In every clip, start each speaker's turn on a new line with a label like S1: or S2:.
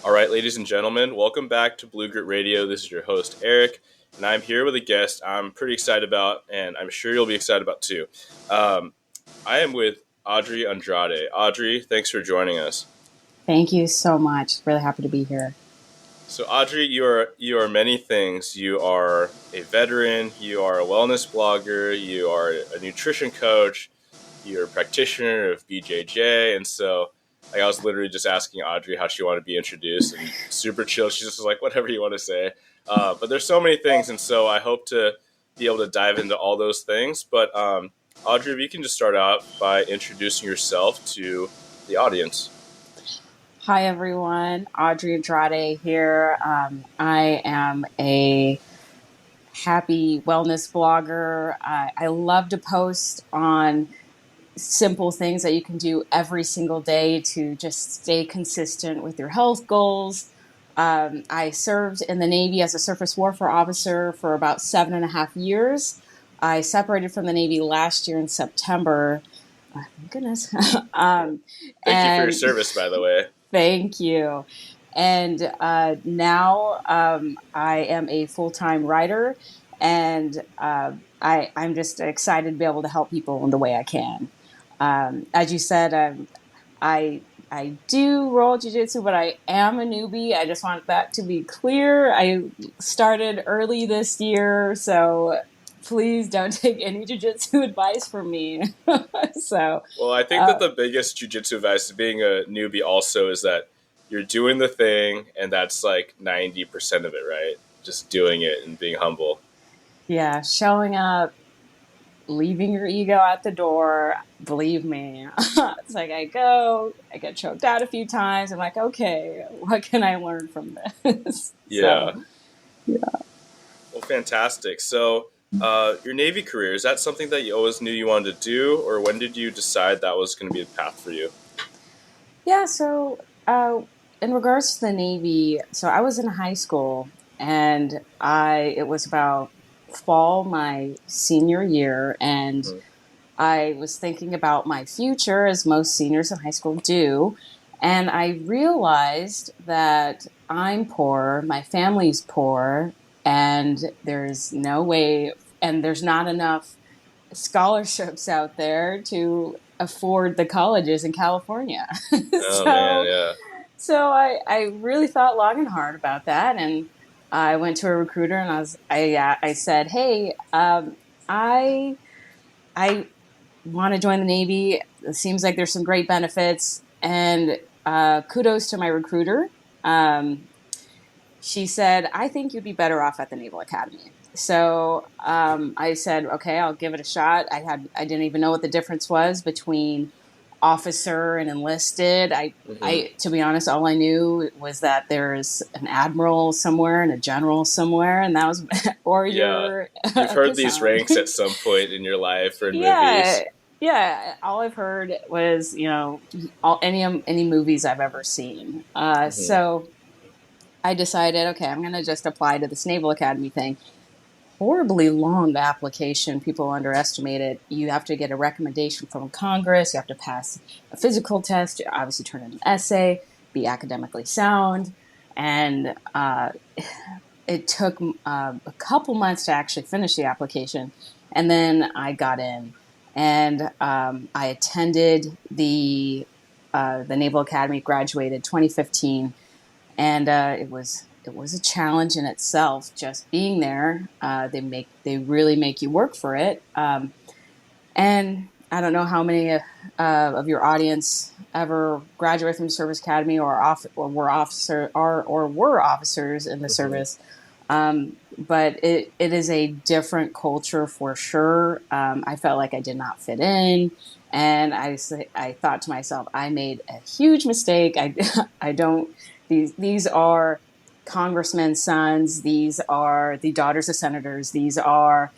S1: All right, ladies and gentlemen, welcome back to Blue Grit Radio. This is your host, Eric, and I'm here with a guest I'm pretty excited about, and I'm sure you'll be excited about too. Um, I am with Audrey Andrade. Audrey, thanks for joining us.
S2: Thank you so much. Really happy to be here.
S1: So, Audrey, you are many things. You are a veteran. You are a wellness blogger. You are a nutrition coach. You're a practitioner of BJJ, and so like, I was literally just asking Audrey how she wanted to be introduced, and super chill. She's just like, whatever you want to say. But there's so many things, and so I hope to be able to dive into all those things. But Audrey, if you can just start out by introducing yourself to the audience.
S2: Hi, everyone. Audrey Andrade here. I am a happy wellness blogger. I love to post on simple things that you can do every single day to just stay consistent with your health goals. I served in the Navy as a surface warfare officer for about 7.5 years. I separated from the Navy last year in September. Oh, my goodness.
S1: Thank you for your service, by the way.
S2: Thank you. And now I am a full-time writer, and I'm just excited to be able to help people in the way I can. As you said, I do roll jiu-jitsu, but I am a newbie. I just want that to be clear. I started early this year, so please don't take any jiu-jitsu advice from me.
S1: Well, I think that the biggest jiu-jitsu advice to being a newbie also is that you're doing the thing, and that's like 90% of it, right? Just doing it and being humble.
S2: Yeah, showing up, leaving your ego at the door. Believe me, it's like I get choked out a few times. I'm like, okay, what can I learn from this?
S1: Yeah.
S2: Yeah.
S1: Well, fantastic. So, your Navy career, is that something that you always knew you wanted to do, or when did you decide that was going to be the path for you?
S2: Yeah, so in regards to the Navy, so I was in high school, and it was about fall my senior year, and I was thinking about my future, as most seniors in high school do, and I realized that I'm poor, my family's poor, and there's no way, and there's not enough scholarships out there to afford the colleges in California.
S1: Oh, man, yeah.
S2: So I really thought long and hard about that, and I went to a recruiter and I said, hey, I want to join the Navy. It seems like there's some great benefits, and kudos to my recruiter. She said, I think you'd be better off at the Naval Academy. So I said, okay, I'll give it a shot. I didn't even know what the difference was between officer and enlisted. To be honest, all I knew was that there's an admiral somewhere and a general somewhere, and that was, or you're.
S1: You've heard these ranks at some point in your life or in movies.
S2: Yeah. All I've heard was, any movies I've ever seen. So I decided, okay, I'm going to just apply to this Naval Academy thing. Horribly long application. People underestimate it. You have to get a recommendation from Congress. You have to pass a physical test. You obviously turn in an essay, be academically sound. And it took a couple months to actually finish the application. And then I got in. And I attended the Naval Academy, graduated 2015. And it was a challenge in itself, just being there. They really make you work for it. And I don't know how many of your audience ever graduated from the service academy or were officers in the service. But it is a different culture for sure. I felt like I did not fit in. And I thought to myself, I made a huge mistake. These are congressmen's sons. These are the daughters of senators. These are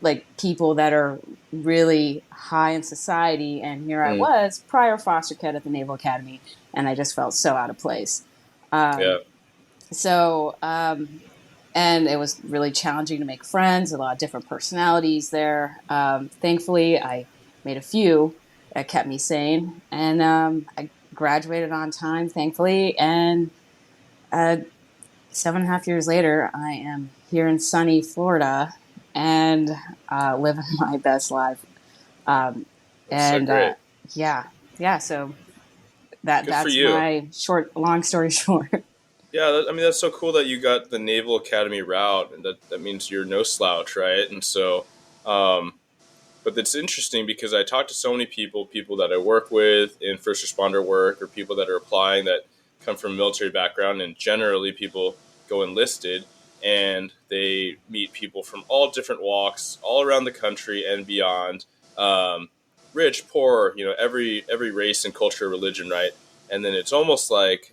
S2: like people that are really high in society. And here I was, prior foster kid at the Naval Academy, and I just felt so out of place. And it was really challenging to make friends, a lot of different personalities there. Thankfully, I made a few that kept me sane. And I graduated on time, thankfully. And Uh, 7.5 years later, I am here in sunny Florida and living my best life. Um,
S1: That's so
S2: and
S1: great.
S2: yeah, yeah. So that
S1: Good for
S2: that's
S1: you.
S2: my long story short.
S1: Yeah, I mean that's so cool that you got the Naval Academy route, and that means you're no slouch, right? And so, um, but it's interesting because I talk to so many people that I work with in first responder work, or people that are applying that come from a military background, and generally people go enlisted and they meet people from all different walks, all around the country and beyond, um, rich, poor, every race and culture, religion, right? And then it's almost like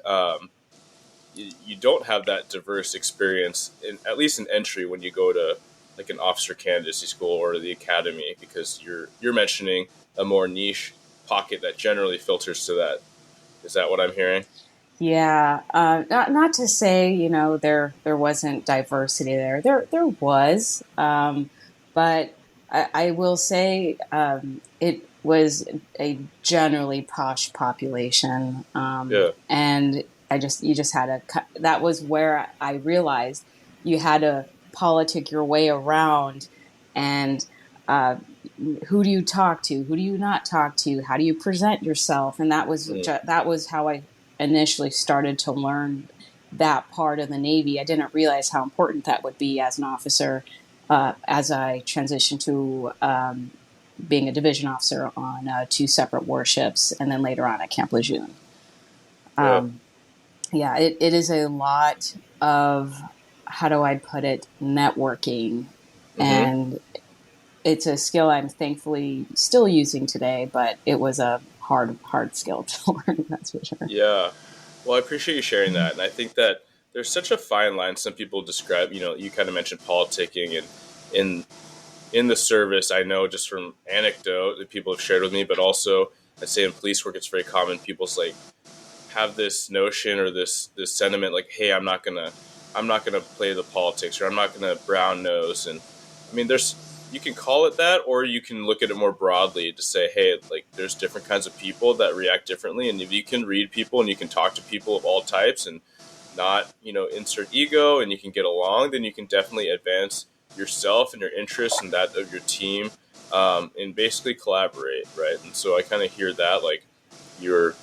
S1: you don't have that diverse experience, at least in entry, when you go to like an officer candidacy school or the academy, because you're mentioning a more niche pocket that generally filters to that. Is that what I'm hearing?
S2: Yeah, not to say there wasn't diversity there. There was, but I will say it was a generally posh population,
S1: Yeah.
S2: and you just had to. That was where I realized you had to politic your way around, and uh, who do you talk to? Who do you not talk to? How do you present yourself? And
S1: Mm,
S2: that was how I initially started to learn that part of the Navy. I didn't realize how important that would be as an officer as I transitioned to being a division officer on two separate warships and then later on at Camp Lejeune.
S1: yeah.
S2: Um, yeah, it is a lot of, how do I put it, networking.
S1: Mm-hmm.
S2: And it's a skill I'm thankfully still using today, but it was a hard skill to learn, that's for sure.
S1: Yeah. Well, I appreciate you sharing that, and I think that there's such a fine line. Some people describe, you kind of mentioned politicking, and in in the service, I know just from anecdote that people have shared with me, but also I'd say in police work, it's very common. People's like have this notion or this sentiment like, hey, I'm not gonna play the politics, or I'm not gonna brown nose. And I mean, there's you can call it that, or you can look at it more broadly to say, hey, like there's different kinds of people that react differently, and if you can read people and you can talk to people of all types and not insert ego, and you can get along, then you can definitely advance yourself and your interests and that of your team, and basically collaborate, right? And so I kind of hear that like you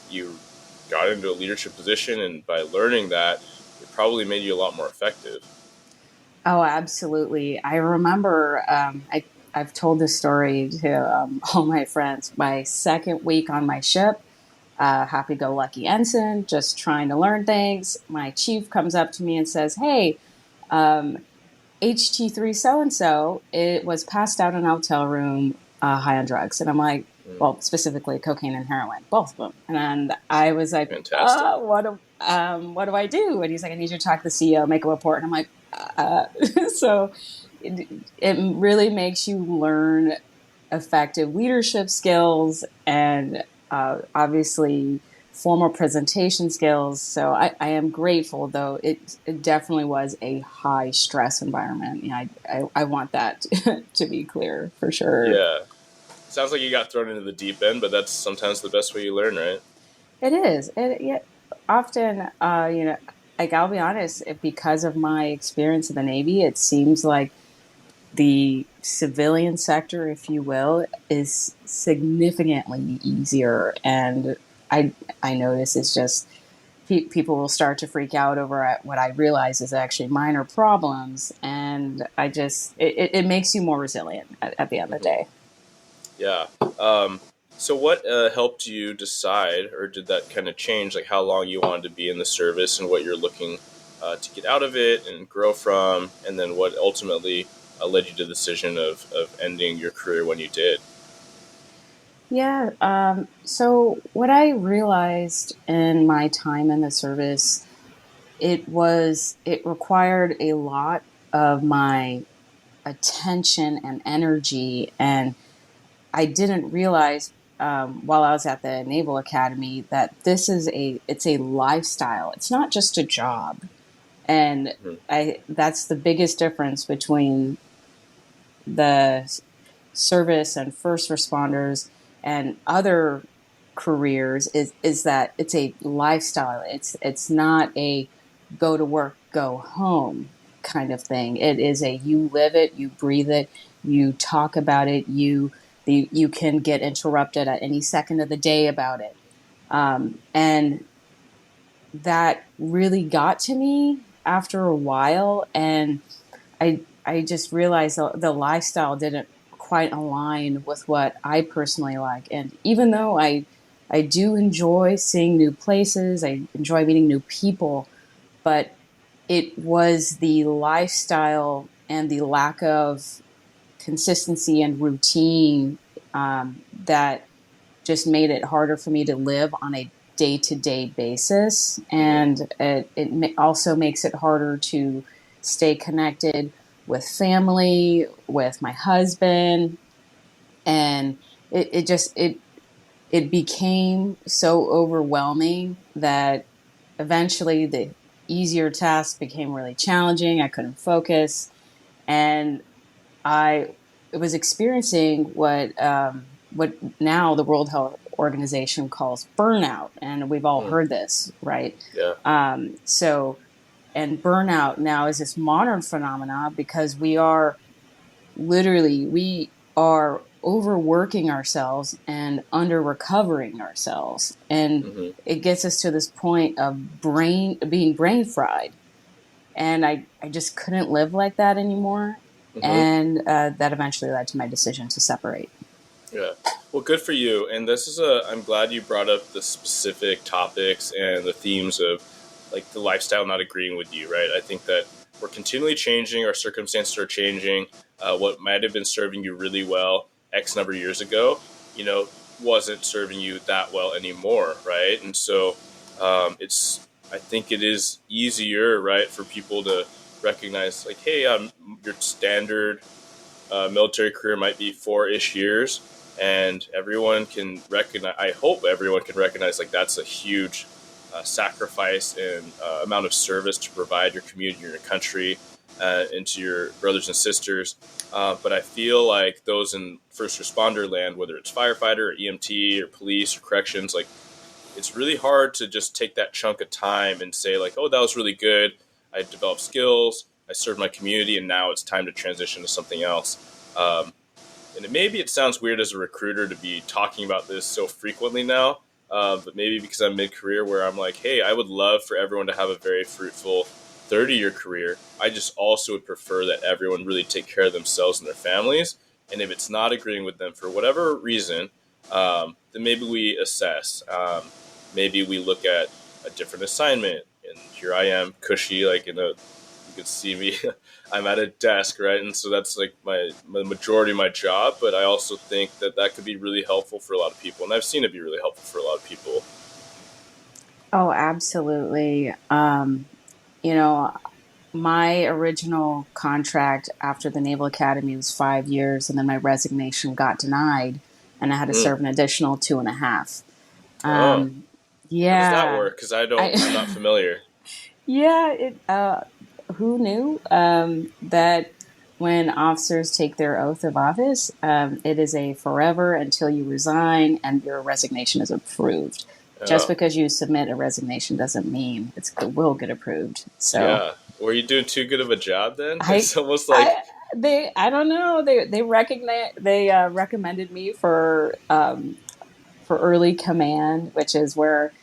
S1: got into a leadership position, and by learning that, it probably made you a lot more effective.
S2: Oh, absolutely. I remember I've told this story to all my friends. My second week on my ship, happy go lucky ensign, just trying to learn things. My chief comes up to me and says, "Hey, um, HT3 so and so, it was passed out in a hotel room, high on drugs." And I'm like,
S1: Mm,
S2: well, specifically cocaine and heroin, both of them. And I was like,
S1: fantastic.
S2: what do I do? And he's like, I need you to talk to the CEO, make a report. And I'm like, so it really makes you learn effective leadership skills and obviously formal presentation skills. So I am grateful, though it definitely was a high stress environment. I want that to be clear for sure.
S1: Yeah, sounds like you got thrown into the deep end, but that's sometimes the best way you learn, right?
S2: It is. Yeah, often, like I'll be honest, because of my experience in the Navy, it seems like the civilian sector, if you will, is significantly easier. And I I notice it's just people will start to freak out over what I realize is actually minor problems, and it makes you more resilient at the end of the
S1: Hmm.
S2: day.
S1: Yeah. So what helped you decide, or did that kind of change, like how long you wanted to be in the service and what you're looking to get out of it and grow from, and then what ultimately led you to the decision of ending your career when you did?
S2: Yeah. So what I realized in my time in the service, it required a lot of my attention and energy, and I didn't realize while I was at the Naval Academy that it's a lifestyle. It's not just a job, and
S1: Hmm.
S2: I that's the biggest difference between the service and first responders and other careers is that it's a lifestyle. It's not a go to work, go home kind of thing. It is a you live it, you breathe it, you talk about it, you can get interrupted at any second of the day about it. And that really got to me after a while, and I just realized the lifestyle didn't quite align with what I personally like. And even though I do enjoy seeing new places, I enjoy meeting new people, but it was the lifestyle and the lack of consistency and routine that just made it harder for me to live on a day-to-day basis.
S1: Mm-hmm.
S2: And it also makes it harder to stay connected with family, with my husband. And it became so overwhelming that eventually the easier tasks became really challenging. I couldn't focus, and I was experiencing what now the World Health Organization calls burnout, and we've all
S1: Mm.
S2: heard this, right?
S1: Yeah.
S2: So, and burnout now is this modern phenomena because we are overworking ourselves and under recovering ourselves, and
S1: Mm-hmm.
S2: it gets us to this point of being brain fried, and I just couldn't live like that anymore.
S1: Mm-hmm.
S2: And that eventually led to my decision to separate.
S1: Yeah. Well, good for you. And I'm glad you brought up the specific topics and the themes of like the lifestyle not agreeing with you, right? I think that we're continually changing, our circumstances are changing. What might have been serving you really well X number of years ago, you know, wasn't serving you that well anymore, right? And so I think it is easier, right, for people to recognize, like, hey, your standard military career might be 4-ish years, and everyone can recognize. I hope everyone can recognize like that's a huge sacrifice and amount of service to provide your community, your country, and to your brothers and sisters. But I feel like those in first responder land, whether it's firefighter or EMT or police or corrections, like it's really hard to just take that chunk of time and say like, oh, that was really good. I developed skills. I served my community, and now it's time to transition to something else. Um, maybe it sounds weird as a recruiter to be talking about this so frequently now, but maybe because I'm mid-career where I'm like, hey, I would love for everyone to have a very fruitful 30-year career. I just also would prefer that everyone really take care of themselves and their families. And if it's not agreeing with them for whatever reason, then maybe we assess. Maybe we look at a different assignment. And here I am, cushy, like you can see me. I'm at a desk, right? And so that's like my majority of my job. But I also think that that could be really helpful for a lot of people. And I've seen it be really helpful for a lot of people.
S2: Oh, absolutely. You know, my original contract after the Naval Academy was 5 years, and then my resignation got denied, and I had to
S1: Mm.
S2: serve an additional 2.5.
S1: Oh,
S2: Um,
S1: how does that
S2: yeah,
S1: work? Because I'm not
S2: I
S1: familiar.
S2: yeah. Who knew that when officers take their oath of office, it is a forever until you resign and your resignation is approved. Just
S1: Oh,
S2: because you submit a resignation doesn't mean it will get approved. So
S1: yeah. Were you doing too good of a job then?
S2: I,
S1: It's almost like,
S2: I, I don't know. They recommended me for early command, which is where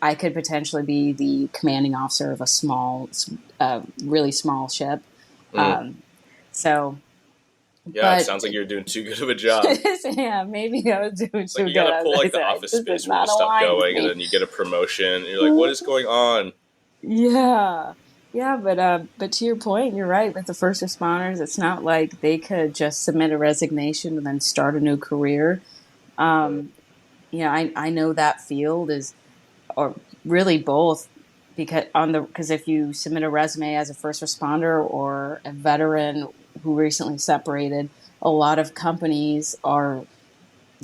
S2: I could potentially be the commanding officer of a really small ship.
S1: mm,
S2: Um, so,
S1: yeah, it
S2: but
S1: sounds like you're doing too good of a job.
S2: yeah, maybe I was doing
S1: It's like
S2: too
S1: you
S2: good.
S1: got to pull
S2: I
S1: like the
S2: said,
S1: office
S2: this is
S1: space where you
S2: not
S1: stop
S2: aligned with
S1: going, and
S2: me.
S1: then you get a promotion. And you're like, what is going on?
S2: Yeah. Yeah, but to your point, you're right. With the first responders, it's not like they could just submit a resignation and then start a new career.
S1: Mm,
S2: Um, I know that field is, or really both, because if you submit a resume as a first responder or a veteran who recently separated, a lot of companies are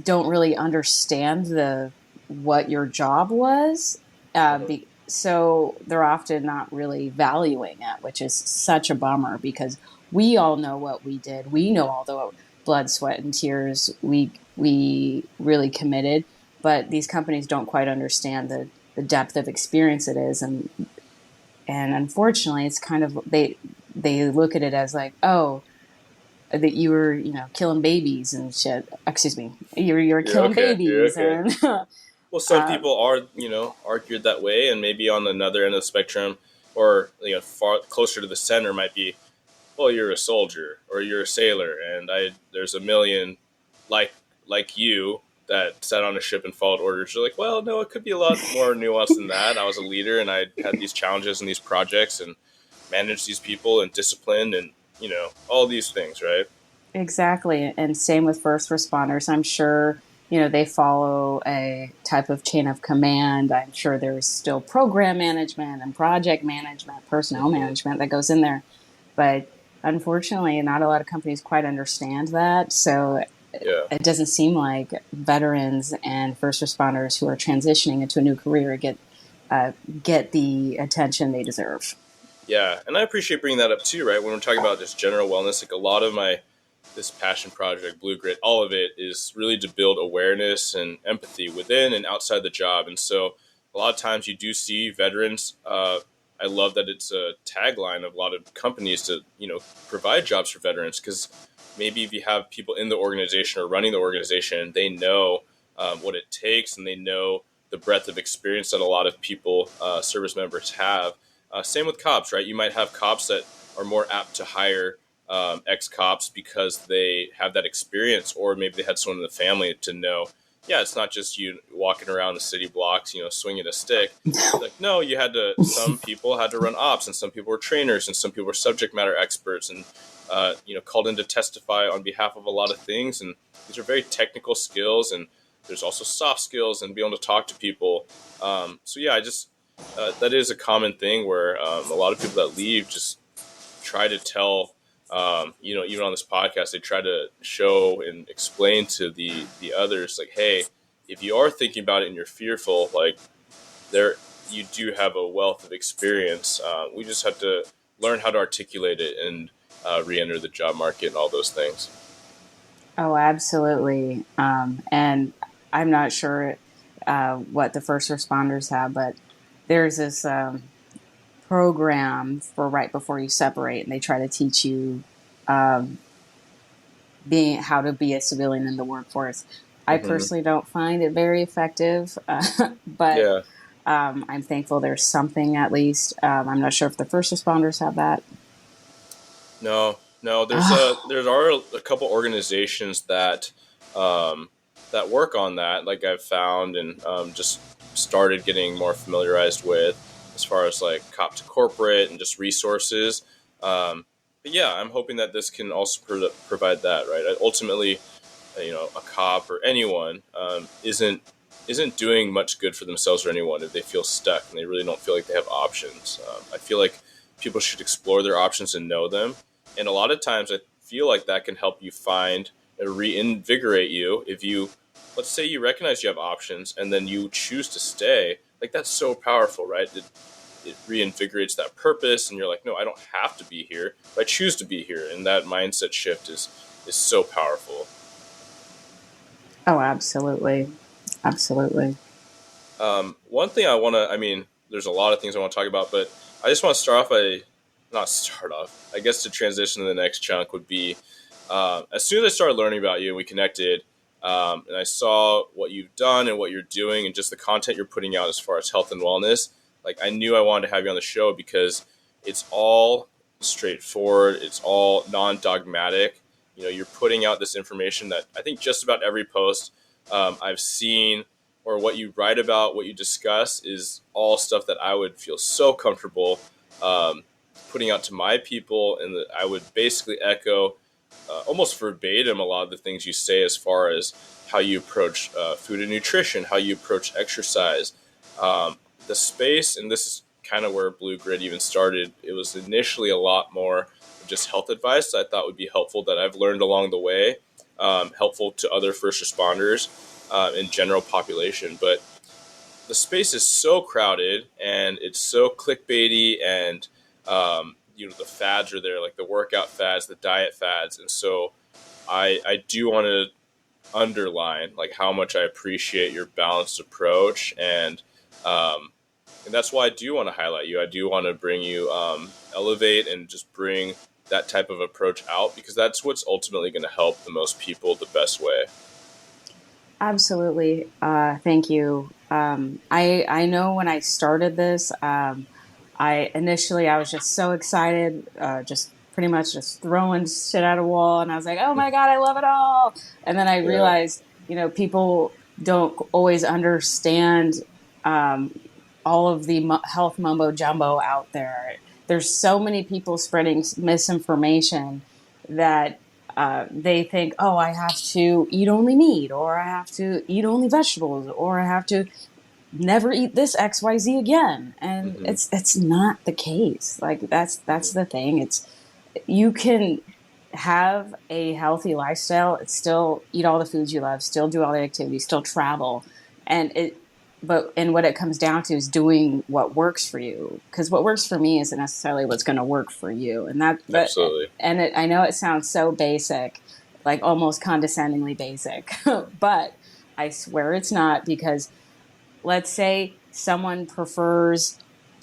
S2: don't really understand the what your job was.
S1: mhm.
S2: So they're often not really valuing it, which is such a bummer because we all know what we did. We know all the blood, sweat, and tears we really committed, but these companies don't quite understand the depth of experience it is, and and unfortunately, it's kind of they look at it as like, oh, that you were, killing babies and shit. Excuse me, you were
S1: You're
S2: killing
S1: okay. You're
S2: babies,
S1: okay.
S2: and
S1: Well, some
S2: um,
S1: people are, are geared that way, and maybe on another end of the spectrum, or far closer to the center, might be, well, you're a soldier or you're a sailor, and there's a million like like you that sat on a ship and followed orders. You're like, well, no, it could be a lot more nuanced than that. I was a leader, and I had these challenges and these projects, and managed these people and disciplined, and all these things, right?
S2: exactly. And same with first responders. I'm sure, they follow a type of chain of command. I'm sure there's still program management and project management, personnel
S1: Hmm.
S2: management that goes in there. But unfortunately, not a lot of companies quite understand that. So
S1: Yeah.
S2: it doesn't seem like veterans and first responders who are transitioning into a new career get the attention they deserve.
S1: Yeah, and I appreciate bringing that up too, right? When we're talking about just general wellness, like a lot of this passion project, Blue Grit, all of it is really to build awareness and empathy within and outside the job. And so a lot of times you do see veterans. I love that it's a tagline of a lot of companies to, provide jobs for veterans, because maybe if you have people in the organization or running the organization, they know what it takes, and they know the breadth of experience that a lot of people, service members have. Same with cops, right? You might have cops that are more apt to hire ex-cops because they have that experience, or maybe they had someone in the family to know, yeah, it's not just you walking around the city blocks, swinging a stick. Like, no, some people had to run ops, and some people were trainers, and some people were subject matter experts, and called in to testify on behalf of a lot of things. And these are very technical skills, and there's also soft skills and being able to talk to people. So yeah, I just that is a common thing where a lot of people that leave just try to tell, even on this podcast, they try to show and explain to the others, like, hey, if you are thinking about it and you're fearful, like, there you do have a wealth of experience. We just have to learn how to articulate it and re-enter the job market and all those things.
S2: Oh, absolutely. And I'm not sure what the first responders have, but there's this program for right before you separate, and they try to teach you um, being how to be a civilian in the workforce. I
S1: Hmm.
S2: personally don't find it very effective, but
S1: Yeah.
S2: I'm thankful there's something at least. I'm not sure if the first responders have that.
S1: No, no.
S2: Oh,
S1: There are a couple organizations um, that work on that. Like I've found, and just started getting more familiarized with, as far as like cop to corporate and just resources. But yeah, I'm hoping that this can also provide that. Right. Ultimately, a cop or anyone isn't doing much good for themselves or anyone if they feel stuck and they really don't feel like they have options. I feel like people should explore their options and know them, and a lot of times I feel like that can help you find and reinvigorate you. If you, let's say, you recognize you have options and then you choose to stay, like, that's so powerful, right? It reinvigorates that purpose, and you're like, no, I don't have to be here, but I choose to be here, and that mindset shift is so powerful.
S2: oh, absolutely, absolutely.
S1: One thing I mean, there's a lot of things I want to talk about, but I just want to start off not start off, I guess to transition to the next chunk would be, as soon as I started learning about you and we connected, and I saw what you've done and what you're doing and just the content you're putting out as far as health and wellness, like, I knew I wanted to have you on the show because it's all straightforward. It's all non-dogmatic. You're putting out this information that I think just about every post I've seen, or what you write about, what you discuss, is all stuff that I would feel so comfortable um, putting out to my people, and that I would basically echo almost verbatim a lot of the things you say, as far as how you approach food and nutrition, how you approach exercise, the space. And this is kind of where Blue Grid even started. It was initially a lot more just health advice that I thought would be helpful, that I've learned along the way, helpful to other first responders in general population. But the space is so crowded and it's so clickbaity, and the fads are there, like the workout fads, the diet fads. And so I do want to underline, like, how much I appreciate your balanced approach, and um, And that's why I do want to highlight you. I do want to bring you, elevate and just bring that type of approach out, because that's what's ultimately going to help the most people the best way.
S2: Absolutely. Thank you. I know when I started this, I was just so excited, just pretty much just throwing shit at a wall, and I was like, oh my god, I love it all. And then I
S1: Yeah.
S2: realized, people don't always understand um, all of the health mumbo jumbo out there. There's so many people spreading misinformation that they think, oh, I have to eat only meat, or I have to eat only vegetables, or I have to never eat this XYZ again. And
S1: Hmm.
S2: it's not the case. Like that's
S1: Hmm.
S2: the thing. It's you can have a healthy lifestyle, it's still eat all the foods you love, still do all the activities, still travel. And what it comes down to is doing what works for you. Because what works for me isn't necessarily what's going to work for you. And
S1: Absolutely.
S2: I know it sounds so basic, like almost condescendingly basic, but I swear it's not. Because let's say someone prefers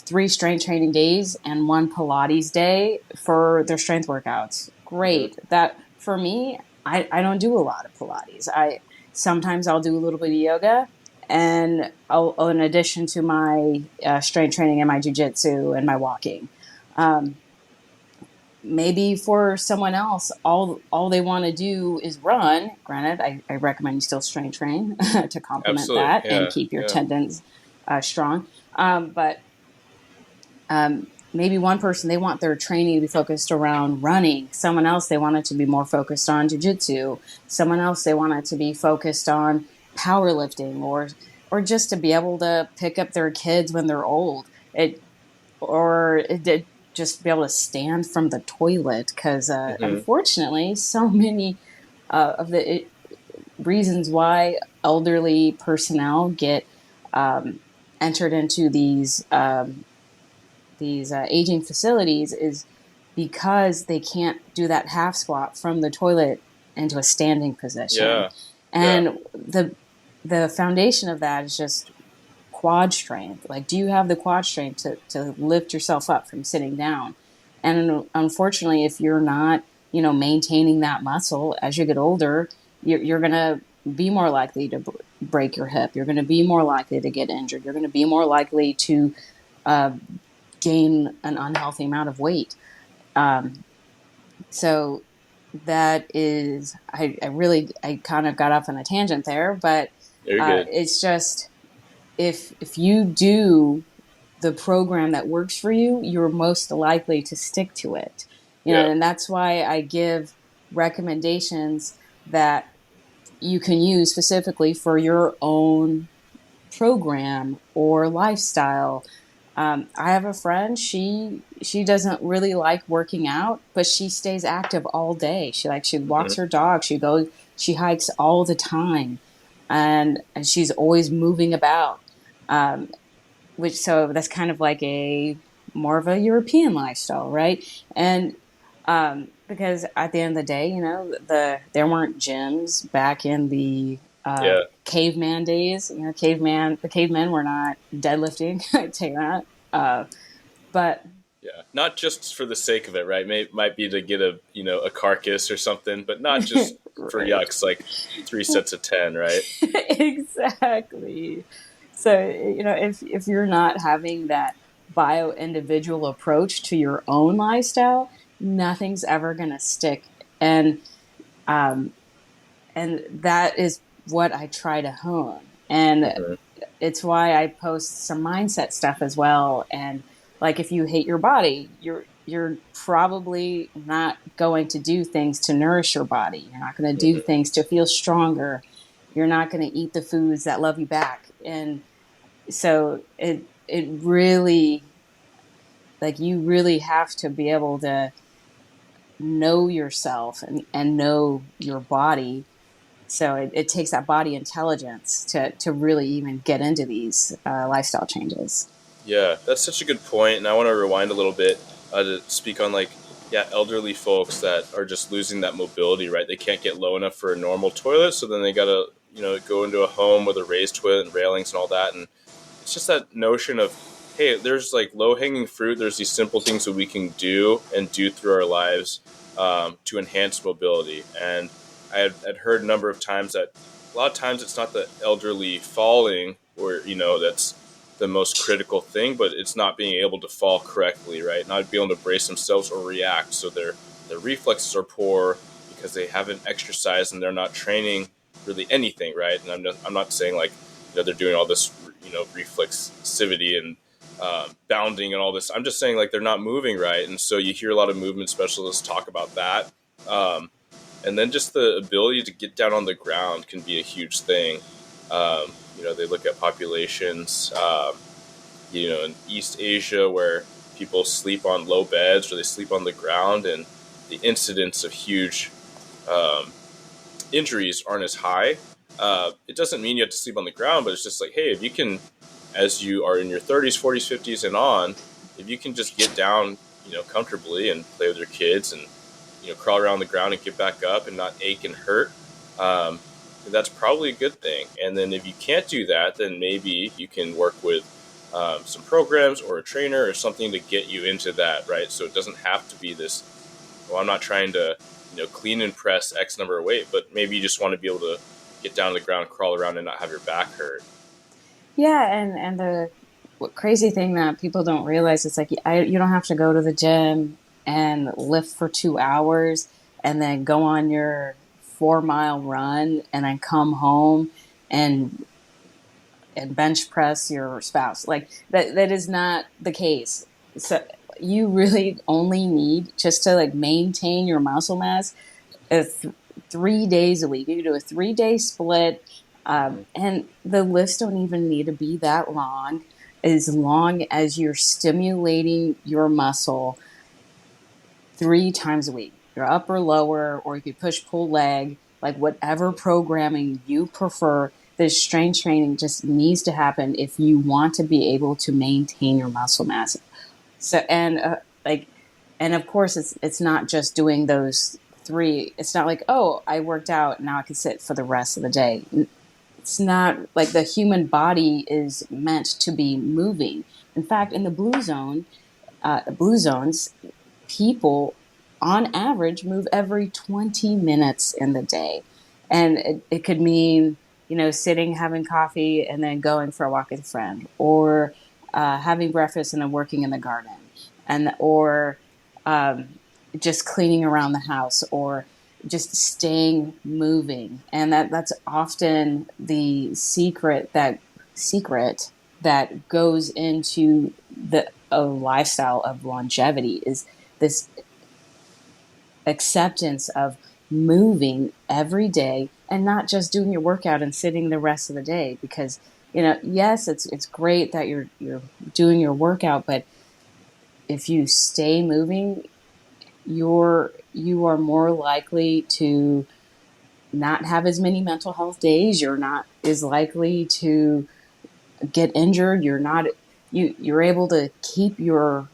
S2: 3 strength training days and 1 Pilates day for their strength workouts.
S1: Hmm.
S2: Great. That for me, I don't do a lot of Pilates. I sometimes I'll do a little bit of yoga, and in addition to my strength training and my jujitsu and my walking. Um, Maybe for someone else, all they want to do is run. Granted, I recommend you still strength train to complement
S1: Absolutely.
S2: that and
S1: Yeah.
S2: keep your
S1: Yeah.
S2: tendons strong. But maybe one person, they want their training to be focused around running. Someone else, they want it to be more focused on jujitsu. Someone else, they want it to be focused on powerlifting, or just to be able to pick up their kids when they're old. It or it did just be able to stand from the toilet. Because
S1: Hmm.
S2: unfortunately, so many of the reasons why elderly personnel get um, entered into these aging facilities is because they can't do that half squat from the toilet into a standing position.
S1: Yeah. Yeah.
S2: And the foundation of that is just quad strength. Like, do you have the quad strength to lift yourself up from sitting down? And unfortunately, if you're not, maintaining that muscle as you get older, you're going to be more likely to break your hip. You're going to be more likely to get injured. You're going to be more likely to uh, gain an unhealthy amount of weight. Um, so that is, I kind of got off on a tangent there, but
S1: Very good.
S2: it's just, if you do the program that works for you, you're most likely to stick to it.
S1: Yeah.
S2: And that's why I give recommendations that you can use specifically for your own program or lifestyle. I have a friend. She doesn't really like working out, but she stays active all day. She
S1: Hmm.
S2: walks her dog. She hikes all the time, and she's always moving about. Um, which so that's kind of like a more of a European lifestyle, right? And because at the end of the day, there weren't gyms back in the
S1: Yeah.
S2: caveman days. The cavemen were not deadlifting. I tell you that. But
S1: Yeah. Not just for the sake of it, right? Might be to get a carcass or something, but not just for
S2: right,
S1: yucks, like 3 sets of 10, right?
S2: exactly. So if you're not having that bio individual approach to your own lifestyle, nothing's ever going to stick. And and that is what I try to hone. And
S1: Hmm.
S2: it's why I post some mindset stuff as well. And like, if you hate your body, you're probably not going to do things to nourish your body. You're not going to do
S1: Hmm.
S2: things to feel stronger. You're not going to eat the foods that love you back. And so it really, like, you really have to be able to know yourself and know your body. So it takes that body intelligence to really even get into these lifestyle changes.
S1: Yeah, that's such a good point, and I want to rewind a little bit, to speak on, like, yeah, elderly folks that are just losing that mobility. Right, they can't get low enough for a normal toilet, so then they gotta go into a home with a raised toilet and railings and all that, and it's just that notion of, hey, there's like low hanging fruit. There's these simple things that we can do and do through our lives to enhance mobility. And I'd heard a number of times that a lot of times it's not the elderly falling or, that's the most critical thing, but it's not being able to fall correctly, right? Not being able to brace themselves or react. So their reflexes are poor because they haven't exercised and they're not training really anything, right? And I'm not saying like, they're doing all this, reflexivity and bounding and all this. I'm just saying like they're not moving right. And so you hear a lot of movement specialists talk about that. And then just the ability to get down on the ground can be a huge thing. They look at populations, in East Asia where people sleep on low beds or they sleep on the ground, and the incidence of huge um, injuries aren't as high. It doesn't mean you have to sleep on the ground, but it's just like, hey, if you can, as you are in your 30s, 40s, 50s, and on, if you can just get down, comfortably and play with your kids and, crawl around the ground and get back up and not ache and hurt, um, that's probably a good thing. And then if you can't do that, then maybe you can work with some programs or a trainer or something to get you into that, right? So it doesn't have to be this, well, I'm not trying to, clean and press X number of weight, but maybe you just want to be able to get down to the ground, crawl around, and not have your back hurt.
S2: Yeah, and the crazy thing that people don't realize, it's like you don't have to go to the gym and lift for 2 hours and then go on your 4 mile run and then come home and bench press your spouse. Like that is not the case. So you really only need, just to like maintain your muscle mass, uh, 3 days a week. You can do a 3 day split, and the lifts don't even need to be that as long as you're stimulating your muscle 3 times a week. Your upper, lower, or if you push pull leg, like whatever programming you prefer. This strength training just needs to happen if you want to be able to maintain your muscle mass. So and of course it's not just doing those three. It's not like, oh, I worked out, now I can sit for the rest of the day. It's not like, the human body is meant to be moving. In fact, in the blue zones, people on average move every 20 minutes in the day. And it could mean, sitting, having coffee, and then going for a walk with a friend, or having breakfast and then working in the garden, or just cleaning around the house, or just staying moving. And that's often the secret that goes into a lifestyle of longevity, is this acceptance of moving every day and not just doing your workout and sitting the rest of the day. Because, yes, it's great that you're doing your workout, but if you stay moving, you are more likely to not have as many mental health days. You're not as likely to get injured. You're able to keep you're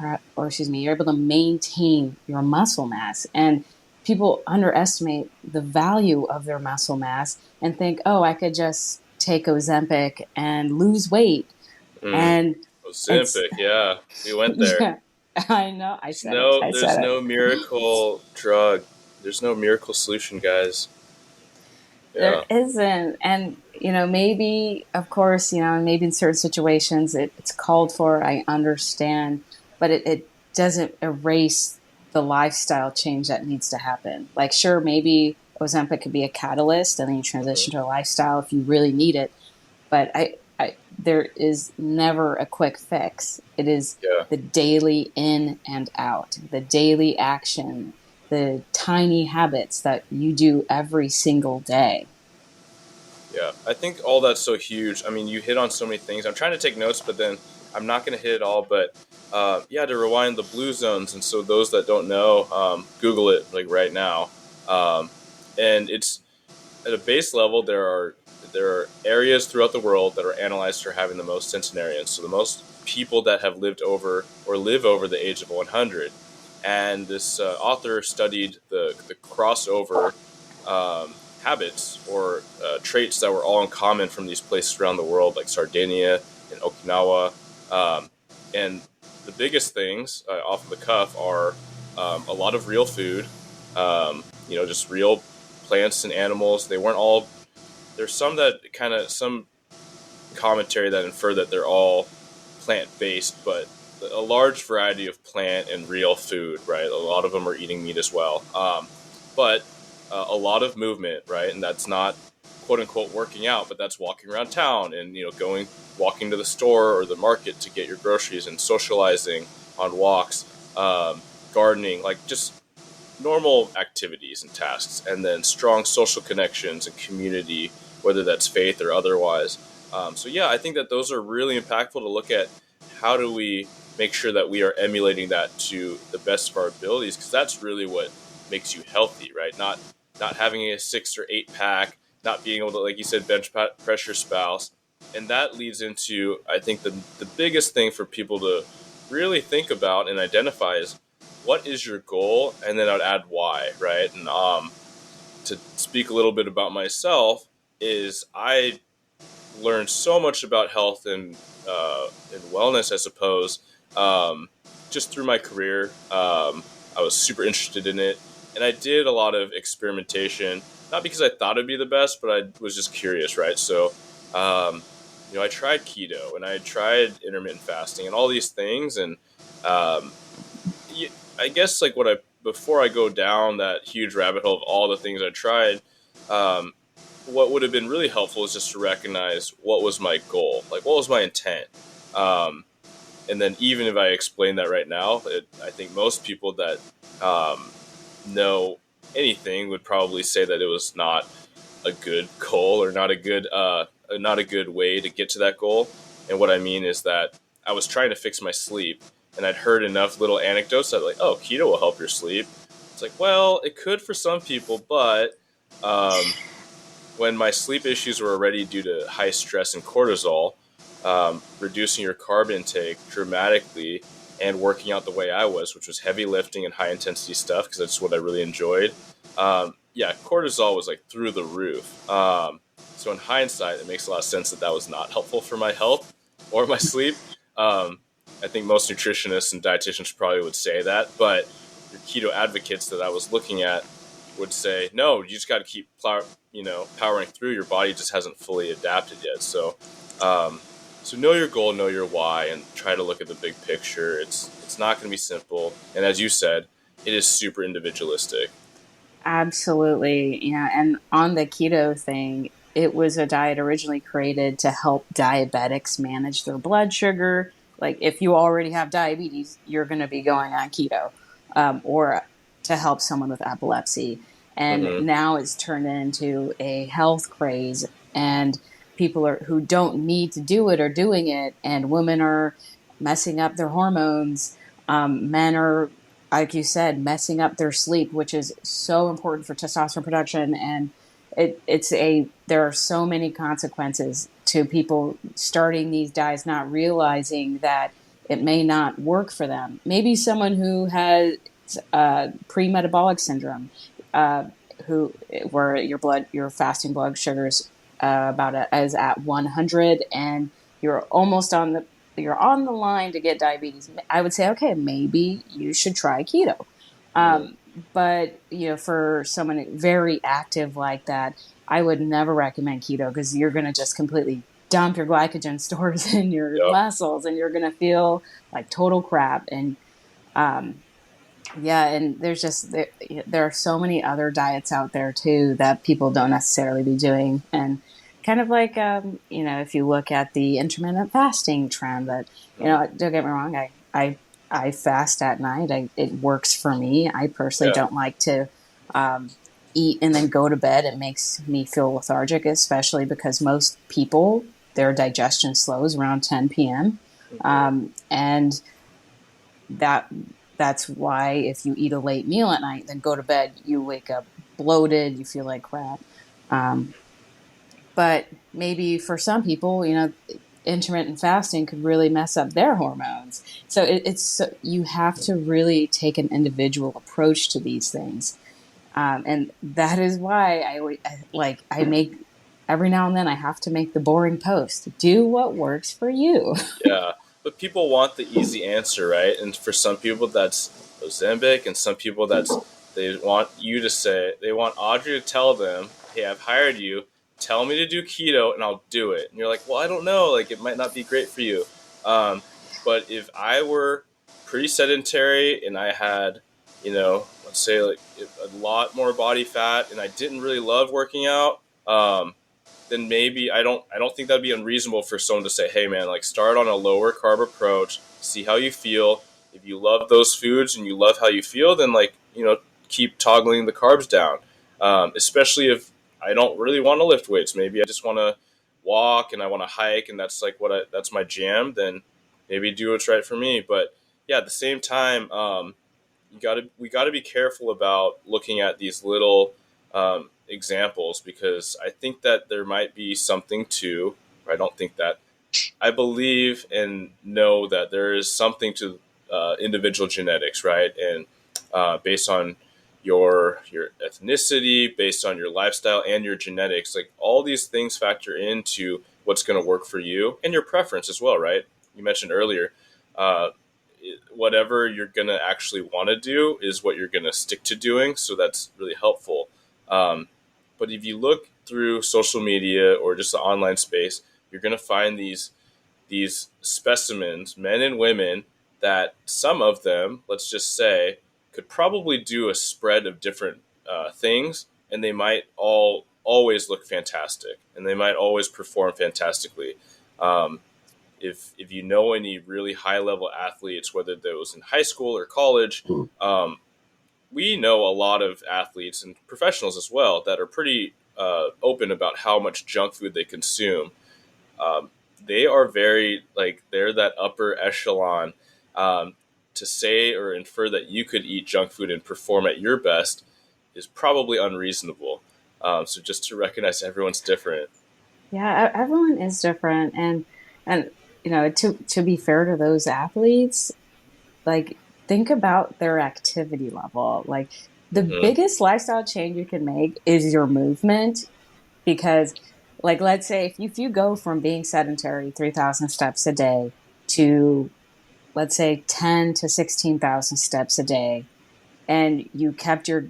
S2: able to maintain your muscle mass. And people underestimate the value of their muscle mass and think, oh, I could just take Ozempic and lose weight.
S1: Mm.
S2: And it's,
S1: Ozempic, yeah, we went there.
S2: yeah, I know. I
S1: There's
S2: said it.
S1: no,
S2: I
S1: there's
S2: said
S1: no
S2: it.
S1: miracle drug. There's no miracle solution, guys.
S2: There
S1: Yeah,
S2: isn't. And, maybe, of course, maybe in certain situations it's called for, I understand, but it doesn't erase the lifestyle change that needs to happen. Like, sure, maybe Ozempic could be a catalyst and then you transition to a lifestyle if you really need it. But there is never a quick fix. It is
S1: yeah,
S2: the daily in and out, the daily action, the tiny habits that you do every single day.
S1: yeah. I think all that's so huge. I mean, you hit on so many things. I'm trying to take notes, but then I'm not going to hit it all. But yeah, to rewind the blue zones, and so those that don't know, Google it like right now. Um, and it's at a base level, there are areas throughout the world that are analyzed for having the most centenarians, so the most people that have lived over or live over the age of 100. And this author studied the crossover habits or traits that were all in common from these places around the world, like Sardinia and Okinawa. And the biggest things off of the cuff are a lot of real food, just real plants and animals. They weren't all. There's some that kind of some commentary that infer that they're all plant based, but a large variety of plant and real food, right? A lot of them are eating meat as well. But a lot of movement, right? And that's not quote unquote working out, but that's walking around town and, walking to the store or the market to get your groceries and socializing on walks, gardening, like just normal activities and tasks, and then strong social connections and community, whether that's faith or otherwise. So yeah, I think that those are really impactful to look at. How do we make sure that we are emulating that to the best of our abilities? Because that's really what makes you healthy, right? Not having a 6 or 8 pack, not being able to, like you said, bench press your spouse, and that leads into, I think, the biggest thing for people to really think about and identify is what is your goal, and then I'd add why, right? And to speak a little bit about myself is I learned so much about health and wellness, I suppose, just through my career. I was super interested in it, and I did a lot of experimentation, not because I thought it'd be the best, but I was just curious, right? So, I tried keto and I tried intermittent fasting and all these things, and um, I guess like before I go down that huge rabbit hole of all the things I tried, um, what would have been really helpful is just to recognize what was my goal, like what was my intent. Um, and then even if I explain that right now, I think most people that um, know anything would probably say that it was not a good goal or not a good way to get to that goal. And what I mean is that I was trying to fix my sleep, and I'd heard enough little anecdotes that like, oh, keto will help your sleep. It's like, well, it could for some people, but um, when my sleep issues were already due to high stress and cortisol, reducing your carb intake dramatically and working out the way I was, which was heavy lifting and high intensity stuff, because that's what I really enjoyed. Yeah, cortisol was like through the roof. So in hindsight, it makes a lot of sense that that was not helpful for my health or my sleep. Um, I think most nutritionists and dietitians probably would say that, but your keto advocates that I was looking at would say, no, you just got to keep powering through. Your body just hasn't fully adapted yet. Um, so know your goal, know your why, and try to look at the big picture. It's not going to be simple, and as you said, it is super individualistic.
S2: Absolutely. And on the keto thing, it was a diet originally created to help diabetics manage their blood sugar. Like if you already have diabetes, you're going to be going on keto, or to help someone with epilepsy. And
S1: Mm-hmm.
S2: now it's turned into a health craze, and people who don't need to do it are doing it, and women are messing up their hormones. Men are, like you said, messing up their sleep, which is so important for testosterone production. And there are so many consequences to people starting these diets, not realizing that it may not work for them. Maybe someone who has pre-metabolic syndrome, uh, who where your fasting blood sugars is at 100, and you're almost you're on the line to get diabetes. I would say, okay, maybe you should try keto.
S1: Mm-hmm.
S2: But for someone very active like that, I would never recommend keto, because you're going to just completely dump your glycogen stores in your
S1: Yep.
S2: muscles, and you're going to feel like total crap. And um, yeah, and there are so many other diets out there too that people don't necessarily be doing. And kind of like if you look at the intermittent fasting trend, that don't get me wrong, I fast at night. It works for me. I personally
S1: Yeah.
S2: don't like to um, eat and then go to bed. It makes me feel lethargic, especially because most people, their digestion slows around 10 p.m.
S1: Mm-hmm.
S2: And that that's why if you eat a late meal at night, then go to bed, you wake up bloated, you feel like crap. Um, but maybe for some people, intermittent fasting could really mess up their hormones. So you have to really take an individual approach to these things, and that is why I make every now and then I have to make the boring post. Do what works for you.
S1: Yeah. but people want the easy answer, right? And for some people, that's Ozempic, and some people they want you to say, they want Audrey to tell them, "Hey, I've hired you. Tell me to do keto, and I'll do it." And you're like, "Well, I don't know. Like, it might not be great for you." Um, but if I were pretty sedentary and I had, let's say like a lot more body fat, and I didn't really love working out, then maybe I don't think that'd be unreasonable for someone to say, "Hey man, like start on a lower carb approach, see how you feel. If you love those foods and you love how you feel, then like keep toggling the carbs down." Especially if I don't really want to lift weights, maybe I just want to walk and I want to hike, and that's like that's my jam. Then maybe do what's right for me. But yeah, at the same time, we got to be careful about looking at these little examples, because I think that there might be something to. Or I don't think that. I believe and know that there is something to individual genetics, right? And based on your ethnicity, based on your lifestyle and your genetics, like all these things factor into what's going to work for you and your preference as well, right? You mentioned earlier, uh, whatever you're going to actually want to do is what you're going to stick to doing. So that's really helpful. Um, but if you look through social media or just the online space, you're going to find these specimens, men and women, that some of them, let's just say, could probably do a spread of different things, and they might all always look fantastic, and they might always perform fantastically. Um, if you know any really high level athletes, whether those in high school or college, we know a lot of athletes and professionals as well that are pretty open about how much junk food they consume. um, they are very like they're that upper echelon. To say or infer that you could eat junk food and perform at your best is probably unreasonable. So just to recognize everyone's different.
S2: Yeah, everyone is different, and to be fair to those athletes, like think about their activity level. Like the
S1: Hmm.
S2: biggest lifestyle change you can make is your movement, because like let's say if you go from being sedentary 3,000 steps a day to, let's say, 10 to 16,000 steps a day, and you kept your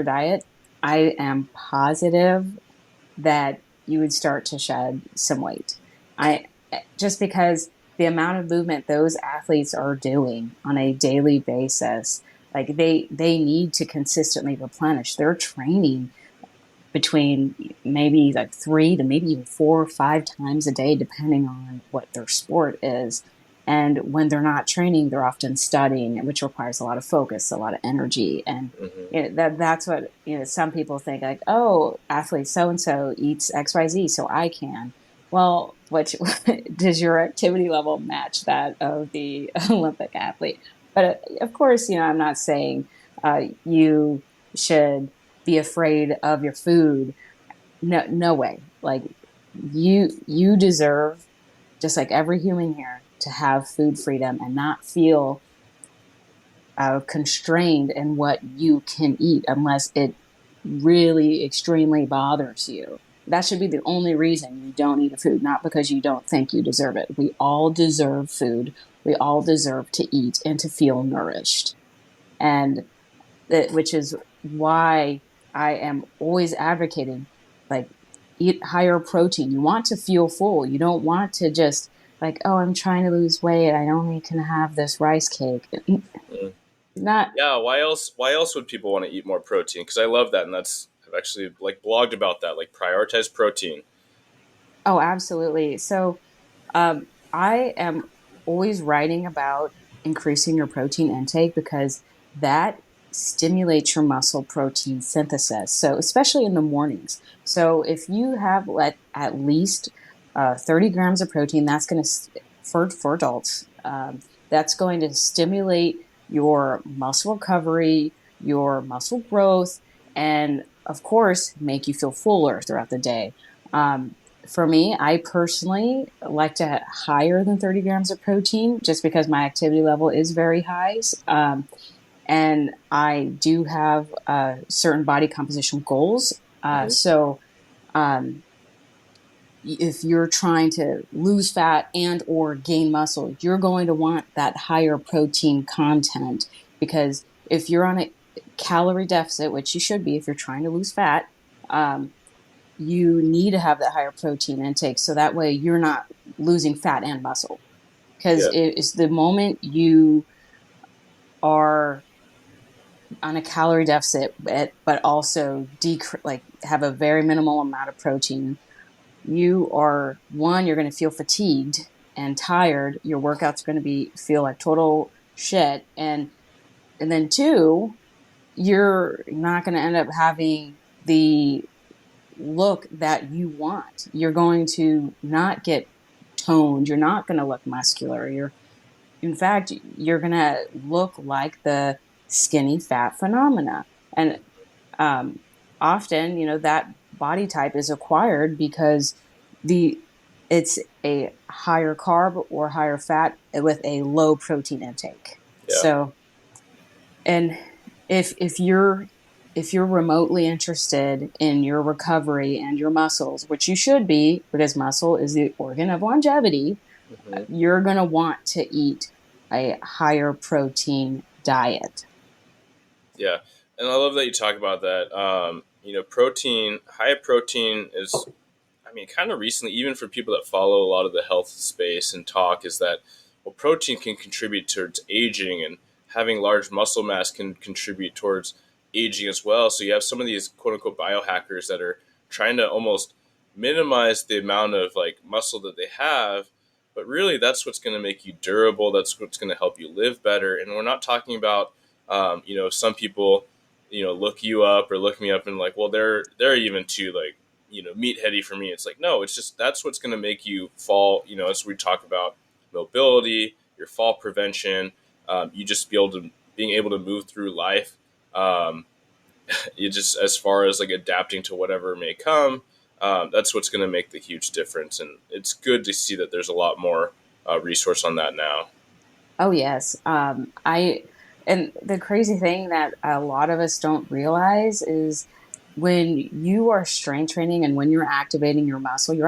S2: diet, I am positive that you would start to shed some weight. I Just because the amount of movement those athletes are doing on a daily basis, like they need to consistently replenish. They're training between maybe like 3 to maybe even 4 or 5 times a day, depending on what their sport is. And when they're not training, they're often studying, which requires a lot of focus, a lot of energy. And
S1: Hmm.
S2: that's what, some people think, like, oh, athlete so and so eats XYZ, so I can. Well, what does your activity level match that of the Olympic athlete? But of course, I'm not saying you should be afraid of your food. No, no way. Like you deserve, just like every human here, to have food freedom and not feel constrained in what you can eat unless it really extremely bothers you. That should be the only reason you don't eat a food, not because you don't think you deserve it. We all deserve food. We all deserve to eat and to feel nourished. And which is why I am always advocating, like, eat higher protein. You want to feel full. You don't want to just like, oh, I'm trying to lose weight. I only can have this rice cake. Not,
S1: Yeah, why else would people want to eat more protein? Because I love that, and I've actually like blogged about that, like prioritize protein.
S2: oh, absolutely. So I am always writing about increasing your protein intake because that stimulates your muscle protein synthesis. So, especially in the mornings. So, if you have at least 30 grams of protein, that's going to, for adults, that's going to stimulate your muscle recovery, your muscle growth, and of course, make you feel fuller throughout the day. Um, for me, I personally like to have higher than 30 grams of protein just because my activity level is very high. And I do have certain body composition goals.
S1: Hmm.
S2: So um, if you're trying to lose fat and or gain muscle, you're going to want that higher protein content, because if you're on a calorie deficit, which you should be if you're trying to lose fat, um, you need to have that higher protein intake so that way you're not losing fat and muscle. Because
S1: Yeah.
S2: it's the moment you are on a calorie deficit, but also like have a very minimal amount of protein, you are one, you're going to feel fatigued and tired. Your workout's going to be feel like total shit, and then two, you're not going to end up having the look that you want. You're going to not get toned. You're not going to look muscular. In fact, you're going to look like the skinny fat phenomena. And um, often, that body type is acquired because the it's a higher carb or higher fat with a low protein intake.
S1: Yeah.
S2: So, and if you're remotely interested in your recovery and your muscles, which you should be, because muscle is the organ of longevity,
S1: Hmm.
S2: you're going to want to eat a higher protein diet.
S1: Yeah. And I love that you talk about that. Protein, high protein is, I mean, kind of recently, even for people that follow a lot of the health space and talk, is that, well, protein can contribute towards aging, and having large muscle mass can contribute towards aging as well. So you have some of these quote unquote biohackers that are trying to almost minimize the amount of like muscle that they have, but really that's what's going to make you durable. That's what's going to help you live better. And we're not talking about, some people, look you up or look me up and like, well, they're even too like, meatheady for me. It's like, no, it's just that's what's going to make you fall. As we talk about mobility, your fall prevention, you just being able to move through life. Um, you just as far as like adapting to whatever may come. That's what's going to make the huge difference, and it's good to see that there's a lot more resource on that now.
S2: Oh yes. And the crazy thing that a lot of us don't realize is when you are strength training and when you're activating your muscle, you're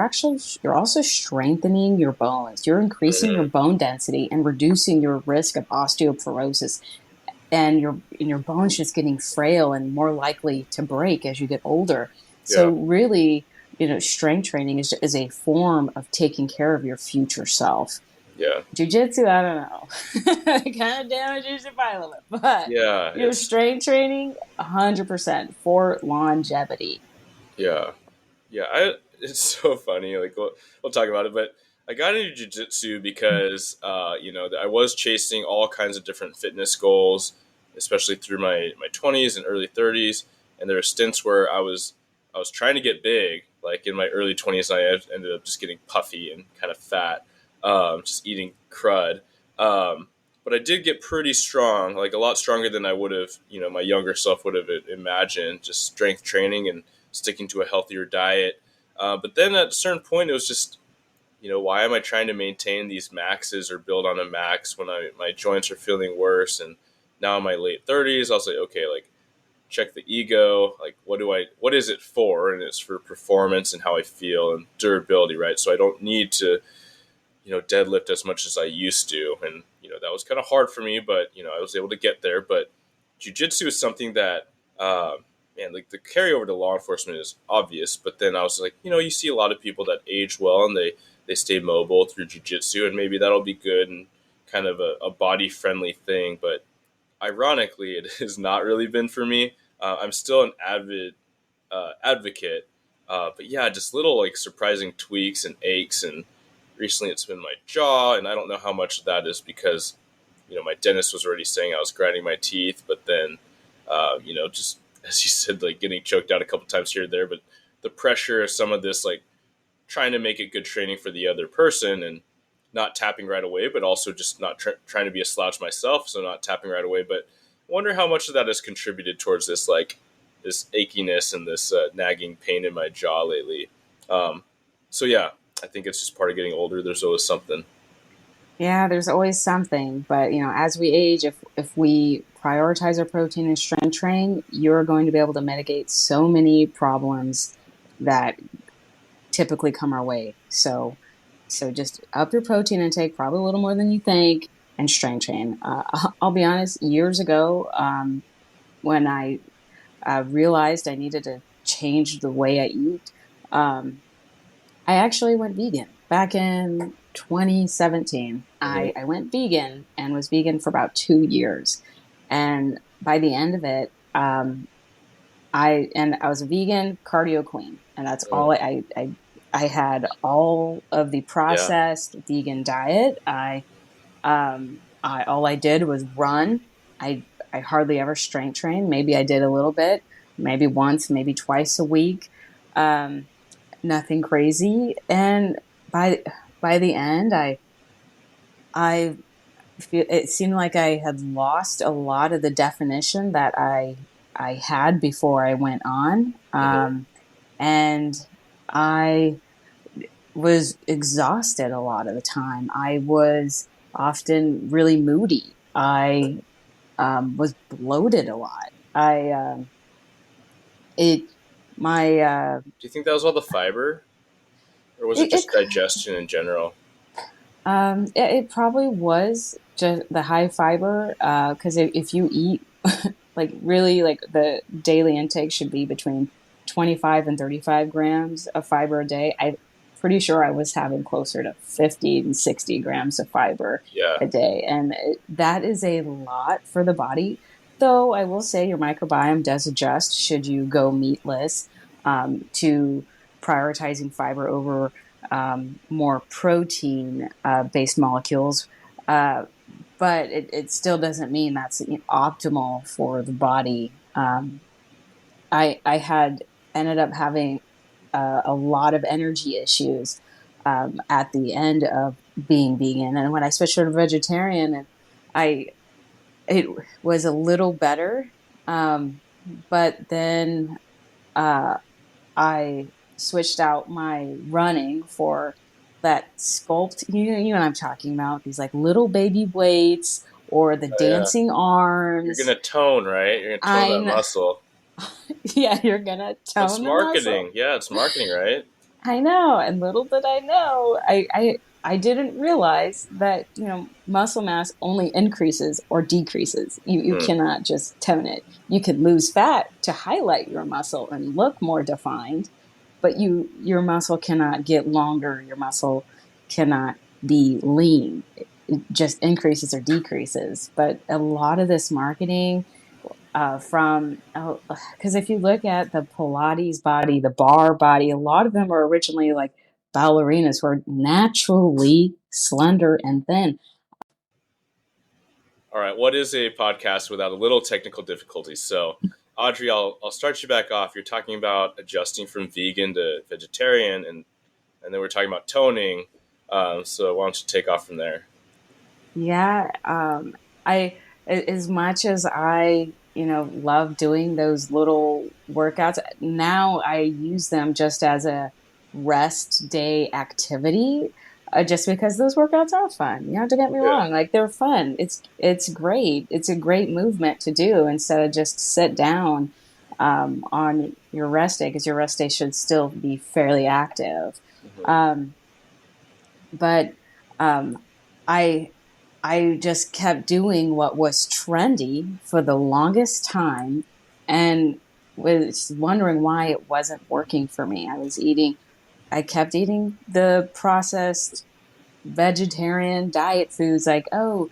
S2: also strengthening your bones. You're increasing your
S1: Hmm.
S2: bone density and reducing your risk of osteoporosis, and your bones just getting frail and more likely to break as you get older. So
S1: Yeah,
S2: really, strength training is a form of taking care of your future self.
S1: yeah,
S2: Jiu-jitsu, I don't know. It kind of damages your body, but
S1: yeah.
S2: your strength training, 100% for longevity.
S1: Yeah, yeah. It's so funny. Like we'll talk about it, but I got into jujitsu because I was chasing all kinds of different fitness goals, especially through my 20s and early 30s. And there were stints where I was trying to get big, like in my early 20s. I ended up just getting puffy and kind of fat, just eating crud. But I did get pretty strong, like a lot stronger than I would have, my younger self would have imagined. Just strength training and sticking to a healthier diet. But then at a certain point, it was just, why am I trying to maintain these maxes or build on a max when my joints are feeling worse? And now in my late 30s, I was like, okay, like check the ego. Like, what is it for? And it's for performance and how I feel and durability, right? So I don't need to, deadlift as much as I used to. And, that was kind of hard for me, but, I was able to get there. But jujitsu is something that, man, like the carryover to law enforcement is obvious. But then I was like, you see a lot of people that age well and they stay mobile through jujitsu, and maybe that'll be good and kind of a body friendly thing. But ironically, it has not really been for me. I'm still an avid advocate, but yeah, just little like surprising tweaks and aches, and recently it's been my jaw, and I don't know how much of that is because my dentist was already saying I was grinding my teeth, but then just as you said, like getting choked out a couple times here and there, but the pressure of some of this, like trying to make it good training for the other person and not tapping right away, but also just not trying to be a slouch myself, so not tapping right away. But I wonder how much of that has contributed towards this, like this achiness and this nagging pain in my jaw lately. Um, so yeah, I think it's just part of getting older. There's always something.
S2: Yeah, there's always something, but as we age, if we prioritize our protein and strength train, you're going to be able to mitigate so many problems that typically come our way. So just up your protein intake, probably a little more than you think, and strength train. I'll be honest, years ago, when I realized I needed to change the way I eat, I actually went vegan back in 2017. I went vegan and was vegan for about 2 years. And by the end of it, I was a vegan cardio queen, and that's all
S1: Mm.
S2: I had all of the
S1: Yeah.
S2: processed vegan diet. I all I did was run. I hardly ever strength trained. Maybe I did a little bit, maybe once, maybe twice a week. Um, Nothing crazy. And by by the end, I feel it seemed like I had lost a lot of the definition that I had before I went on.
S1: Hmm.
S2: And I was exhausted a lot of the time. I was often really moody. I was bloated a lot. I it my
S1: Do you think that was all the fiber, or was it
S2: it
S1: just digestion in general?
S2: it probably was just the high fiber, because if you eat like really, like the daily intake should be between 25 and 35 grams of fiber a day. I'm pretty sure I was having closer to 50 and 60 grams of fiber
S1: Yeah.
S2: a day, and that is a lot for the body. Though I will say your microbiome does adjust should you go meatless, to prioritizing fiber over more protein based molecules. But it still doesn't mean that's optimal for the body. I had ended up having a lot of energy issues at the end of being vegan, and when I switched to vegetarian, and I it was a little better, but then uh, I switched out my running for that sculpt. You know what I'm talking about? These like little baby weights or the
S1: Oh, yeah.
S2: dancing
S1: You're
S2: arms.
S1: gonna tone, right? You're gonna tone that
S2: I
S1: muscle.
S2: Yeah, you're gonna
S1: That's
S2: tone the muscle.
S1: marketing. Yeah, it's marketing, right?
S2: I know, and little did I know, I didn't realize that muscle mass only increases or decreases. You
S1: Hmm.
S2: cannot just tone it. You could lose fat to highlight your muscle and look more defined, but your muscle cannot get longer. Your muscle cannot be lean. It just increases or decreases. But a lot of this marketing from because if you look at the Pilates body, the bar body, a lot of them are originally like ballerinas who are naturally slender and thin.
S1: All right. What is a podcast without a little technical difficulty? So, Audrey, I'll start you back off. You're talking about adjusting from vegan to vegetarian, and then we're talking about toning. So why don't you take off from there?
S2: Yeah, I as much as I love doing those little workouts, now I use them just as a rest day activity, just because those workouts are fun. You have to get me
S1: Yeah.
S2: wrong, like they're fun. It's great. It's a great movement to do instead of just sit down on your rest day, because your rest day should still be fairly active.
S1: Hmm.
S2: Um, but um, I I just kept doing what was trendy for the longest time, and was wondering why it wasn't working for me. I kept eating the processed vegetarian diet foods, like the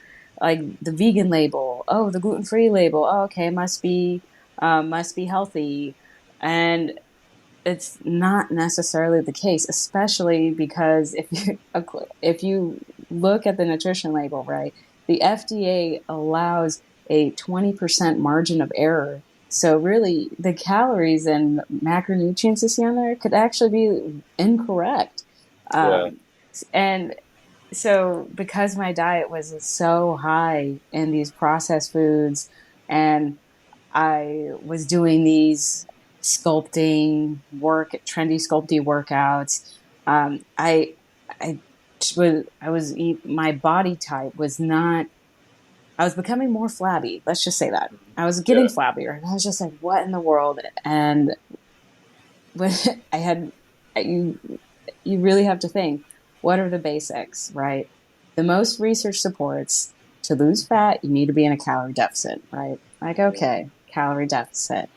S2: vegan label, oh, the gluten free label, oh, okay, must be healthy, and it's not necessarily the case, especially because if you look at the nutrition label, right, the FDA allows a 20% margin of error. So really, the calories and macronutrients you see on there could actually be incorrect.
S1: Yeah.
S2: Um, and so because my diet was so high in these processed foods, and I was doing these trendy sculpting workouts. I I was my body type was not. I was becoming more flabby. Let's just say that I was getting
S1: Yeah.
S2: flabbier, and I was just like, "What in the world?" And when I had you. you really have to think, what are the basics, right? The most research supports to lose fat, you need to be in a calorie deficit, right? Like,
S1: Mhm.
S2: okay, calorie deficit.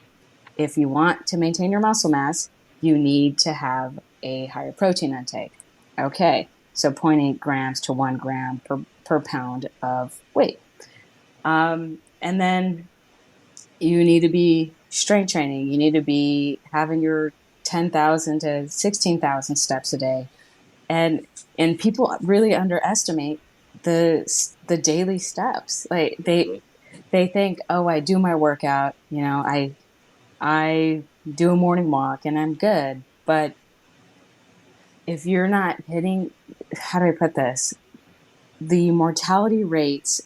S2: If you want to maintain your muscle mass, you need to have a higher protein intake. Okay, so zero point 0.8 grams to 1 gram per pound of weight. And then you need to be strength training. You need to be having your 10,000 to 16,000 steps a day. And people really underestimate the daily steps. Like
S1: Mhm.
S2: they think, oh, I do my workout, I do a morning walk and I'm good. But if you're not hitting, how do I put this? The mortality rates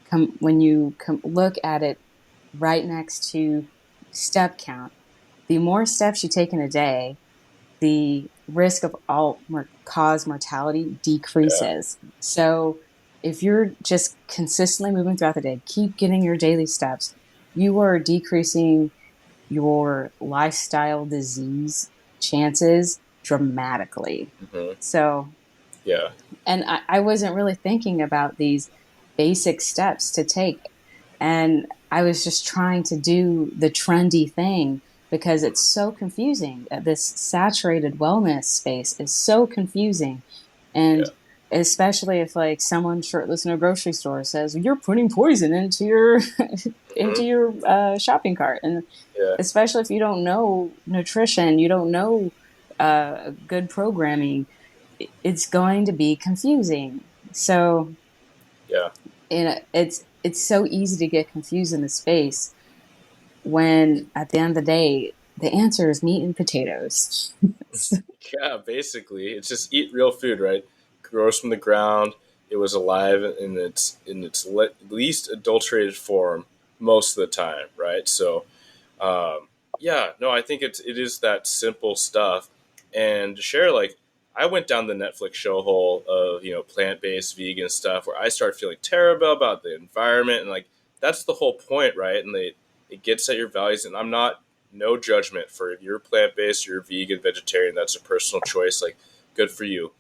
S2: come when you look at it right next to step count. The more steps you take in a day, the risk of all cause mortality
S1: Yeah.
S2: decreases. So if you're just consistently moving throughout the day, keep getting your daily steps, you are decreasing your lifestyle disease chances dramatically.
S1: Mhm.
S2: So,
S1: Yeah.
S2: and I wasn't really thinking about these basic steps to take. And I was just trying to do the trendy thing because it's so confusing. This saturated wellness space is so confusing.
S1: Yeah.
S2: And especially if like someone shirtless in a grocery store says, you're putting poison into your into
S1: Mhm.
S2: your shopping cart. And
S1: Yeah.
S2: especially if you don't know nutrition, you don't know good programming, it's going to be confusing. So,
S1: Yeah.
S2: it's so easy to get confused in the space when at the end of the day, the answer is meat and potatoes.
S1: Yeah, basically, it's just eat real food, right? Grows from the ground. It was alive in its least adulterated form most of the time, right? So, yeah, no, I think it is that simple stuff. And to share, like, I went down the Netflix show hole of plant based vegan stuff where I started feeling terrible about the environment, and like that's the whole point, right? And it gets at your values, and I'm not no judgment for if you're plant based, you're vegan, vegetarian. That's a personal choice. Like, good for you.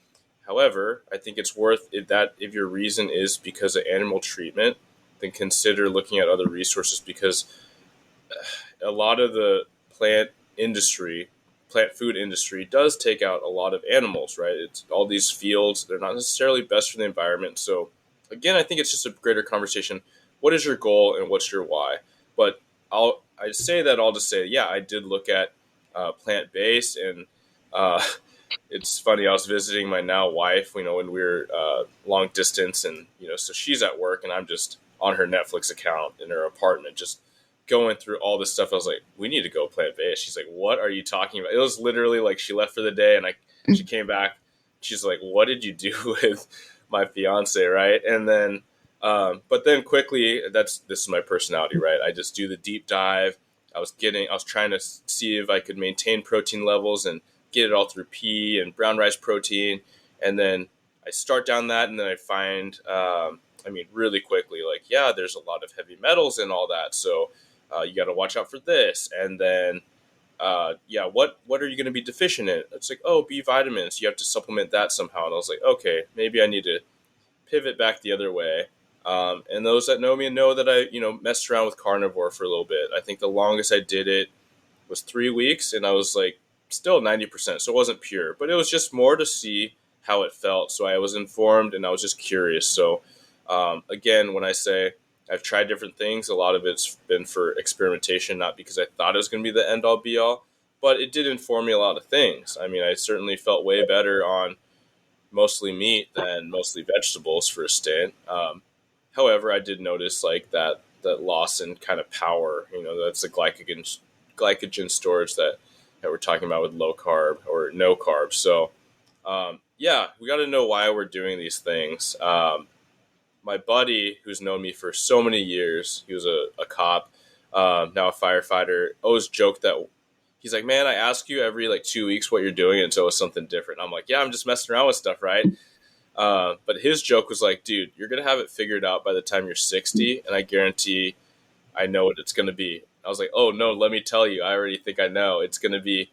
S1: However, I think it's worth it that if your reason is because of animal treatment, then consider looking at other resources because a lot of the plant industry, plant food industry, does take out a lot of animals, right? It's all these fields, they're not necessarily best for the environment. So, again, I think it's just a greater conversation. What is your goal and what's your why? But I say that all to say, yeah, I did look at plant based, and uh, it's funny. I was visiting my now wife, when we were long distance, and so she's at work, and I'm just on her Netflix account in her apartment, just going through all this stuff. I was like, we need to go plant based. She's like, what are you talking about? It was literally like she left for the day, and she came back. She's like, what did you do with my fiance, right? And then, but then quickly, this is my personality, right? I just do the deep dive. I was trying to see if I could maintain protein levels and get it all through pea and brown rice protein, and then I start down that, and then I find, really quickly, like, yeah, there's a lot of heavy metals and all that, so you got to watch out for this. And then, yeah, what are you going to be deficient in? It's like, oh, B vitamins, you have to supplement that somehow. And I was like, okay, maybe I need to pivot back the other way. And those that know me know that I, messed around with carnivore for a little bit. I think the longest I did it was 3 weeks, and I was like still 90%. So it wasn't pure, but it was just more to see how it felt. So I was informed and I was just curious. So again, when I say I've tried different things, a lot of it's been for experimentation, not because I thought it was going to be the end all be all, but it did inform me a lot of things. I mean, I certainly felt way better on mostly meat than mostly vegetables for a stint. However, I did notice like that loss in kind of power. That's the glycogen storage that we're talking about with low carb or no carbs. So yeah, we got to know why we're doing these things. My buddy, who's known me for so many years, he was a cop, now a firefighter, always joked that he's like, man, I ask you every like 2 weeks what you're doing, and it's always something different. I'm like, yeah, I'm just messing around with stuff, right? But his joke was like, dude, you're gonna have it figured out by the time you're 60, and I guarantee I know what it's gonna be. I was like, oh no, let me tell you, I already think I know. It's gonna be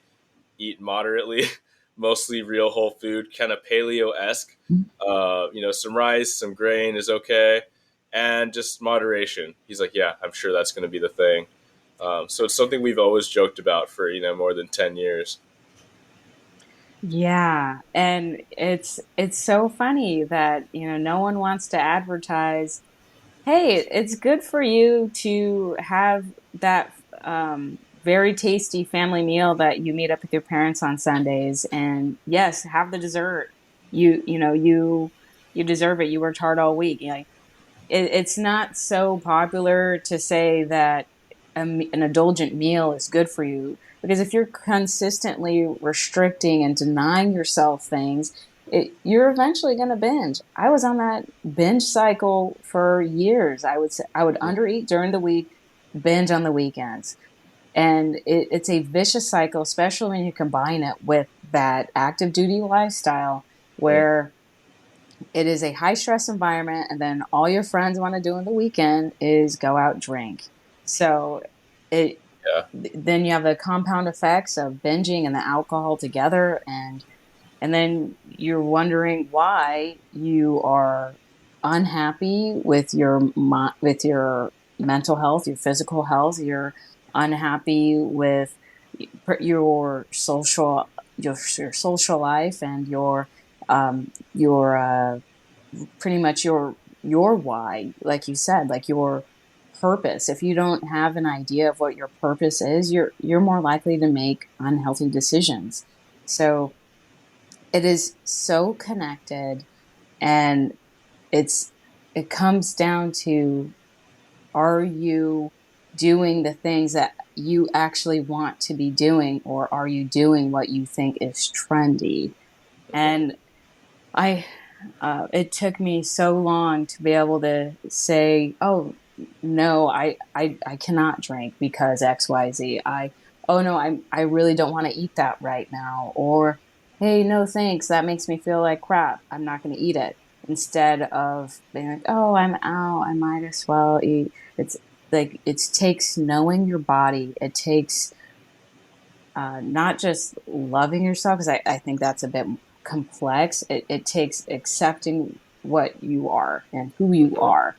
S1: eat moderately, mostly real whole food, kind of paleo esque. Some rice, some grain is okay, and just moderation. He's like, yeah, I'm sure that's going to be the thing. So it's something we've always joked about for more than 10 years.
S2: Yeah, and it's so funny that, no one wants to advertise, hey, it's good for you to have that very tasty family meal that you meet up with your parents on Sundays, and yes, have the dessert. You deserve it. You worked hard all week. It's not so popular to say that an indulgent meal is good for you, because if you're consistently restricting and denying yourself things, you're eventually going to binge. I was on that binge cycle for years. I would undereat during the week, binge on the weekends, and it's a vicious cycle, especially when you combine it with that active duty lifestyle where it is a high stress environment, and then all your friends want to do on the weekend is go out drink. So it
S1: Yeah.
S2: then you have the compound effects of binging and the alcohol together, and then you're wondering why you are unhappy with your mental health, your physical health. You're unhappy with your social your social life, and your pretty much your why, like you said, like your purpose. If you don't have an idea of what your purpose is, you're more likely to make unhealthy decisions. So it is so connected, and it's it comes down to, are you doing the things that you actually want to be doing, or are you doing what you think is trendy? And I it took me so long to be able to say, oh no, I cannot drink because XYZ. Oh no, I really don't want to eat that right now. Or, hey, no thanks, that makes me feel like crap, I'm not going to eat it. Instead of being like, oh, I'm out, I might as well eat. It's like, it takes knowing your body. It takes not just loving yourself, because I think that's a bit complex. It takes accepting what you are and who you are.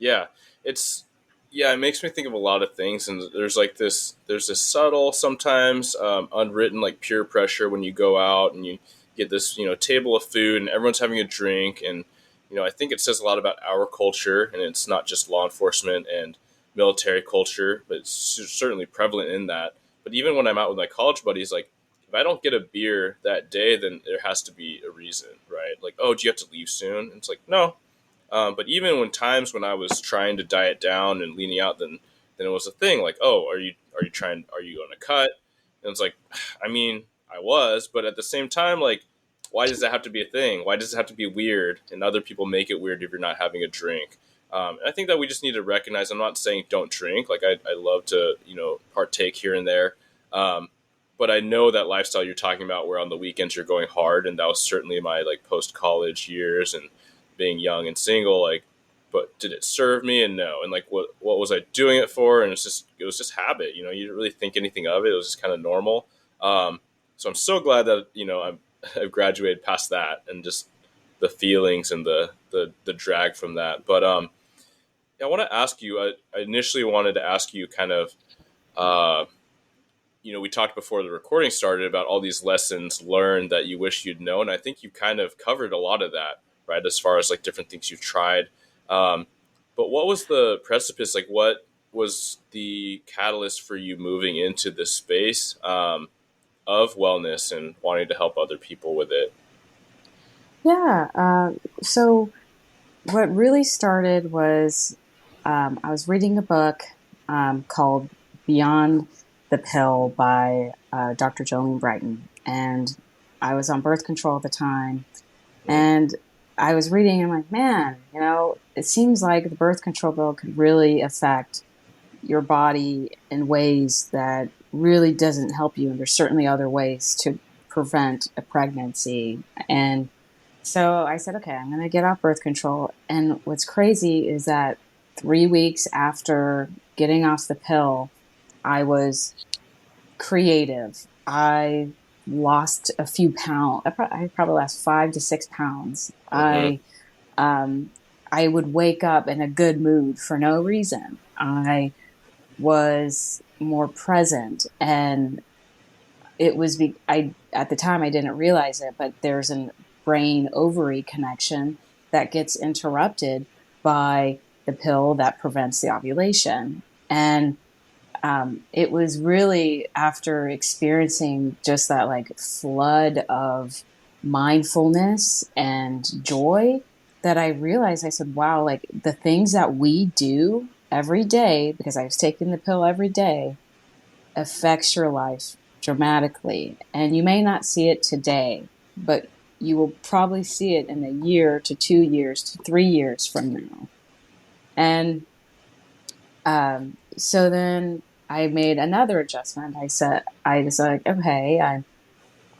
S1: Yeah, it's yeah, it makes me think of a lot of things, and there's this subtle, sometimes unwritten, like peer pressure when you go out and you get this table of food and everyone's having a drink, and I think it says a lot about our culture, and it's not just law enforcement and military culture, but it's certainly prevalent in that. But even when I'm out with my college buddies, like if I don't get a beer that day, then there has to be a reason, right? Like, oh, do you have to leave soon? And it's like, no, but even when times when I was trying to diet down and leaning out, then it was a thing like, oh, are you on a cut? And it's like, I mean, I was, but at the same time, like, why does that have to be a thing? Why does it have to be weird? And other people make it weird if you're not having a drink. And I think that we just need to recognize. I'm not saying don't drink. Like I love to partake here and there. Um, but I know that lifestyle you're talking about, where on the weekends you're going hard, and that was certainly my like post college years and being young and single, like, but did it serve me? And no. And like, what was I doing it for? And it was just habit. You didn't really think anything of it. It was just kind of normal. So I'm so glad that I've graduated past that, and just the feelings and the drag from that. But yeah, I want to ask you. I initially wanted to ask you kind of. Uh, we talked before the recording started about all these lessons learned that you wish you'd known. I think you kind of covered a lot of that, right? As far as like different things you've tried. Um, but what was the precipice? Like, what was the catalyst for you moving into this space of wellness and wanting to help other people with it?
S2: Yeah. So what really started was, I was reading a book called Beyond the Pill by Dr. Jolene Brighton. And I was on birth control at the time.
S1: Mm,
S2: And I was reading, and I'm like, man, it seems like the birth control pill could really affect your body in ways that really doesn't help you. And there's certainly other ways to prevent a pregnancy. And so I said, okay, I'm going to get off birth control. And what's crazy is that 3 weeks after getting off the pill, I was creative. I lost a few pounds. I probably lost 5 to 6 pounds.
S1: Mm-hmm.
S2: Um, I would wake up in a good mood for no reason. I was more present, and it was I at the time I didn't realize it, but there's a brain ovary connection that gets interrupted by the pill that prevents the ovulation. And it was really after experiencing just that like flood of mindfulness and joy that I realized, I said, wow, like the things that we do every day, because I was taking the pill every day, affects your life dramatically. And you may not see it today, but you will probably see it in a year to 2 years to 3 years from now. And so then I made another adjustment. I was like, okay,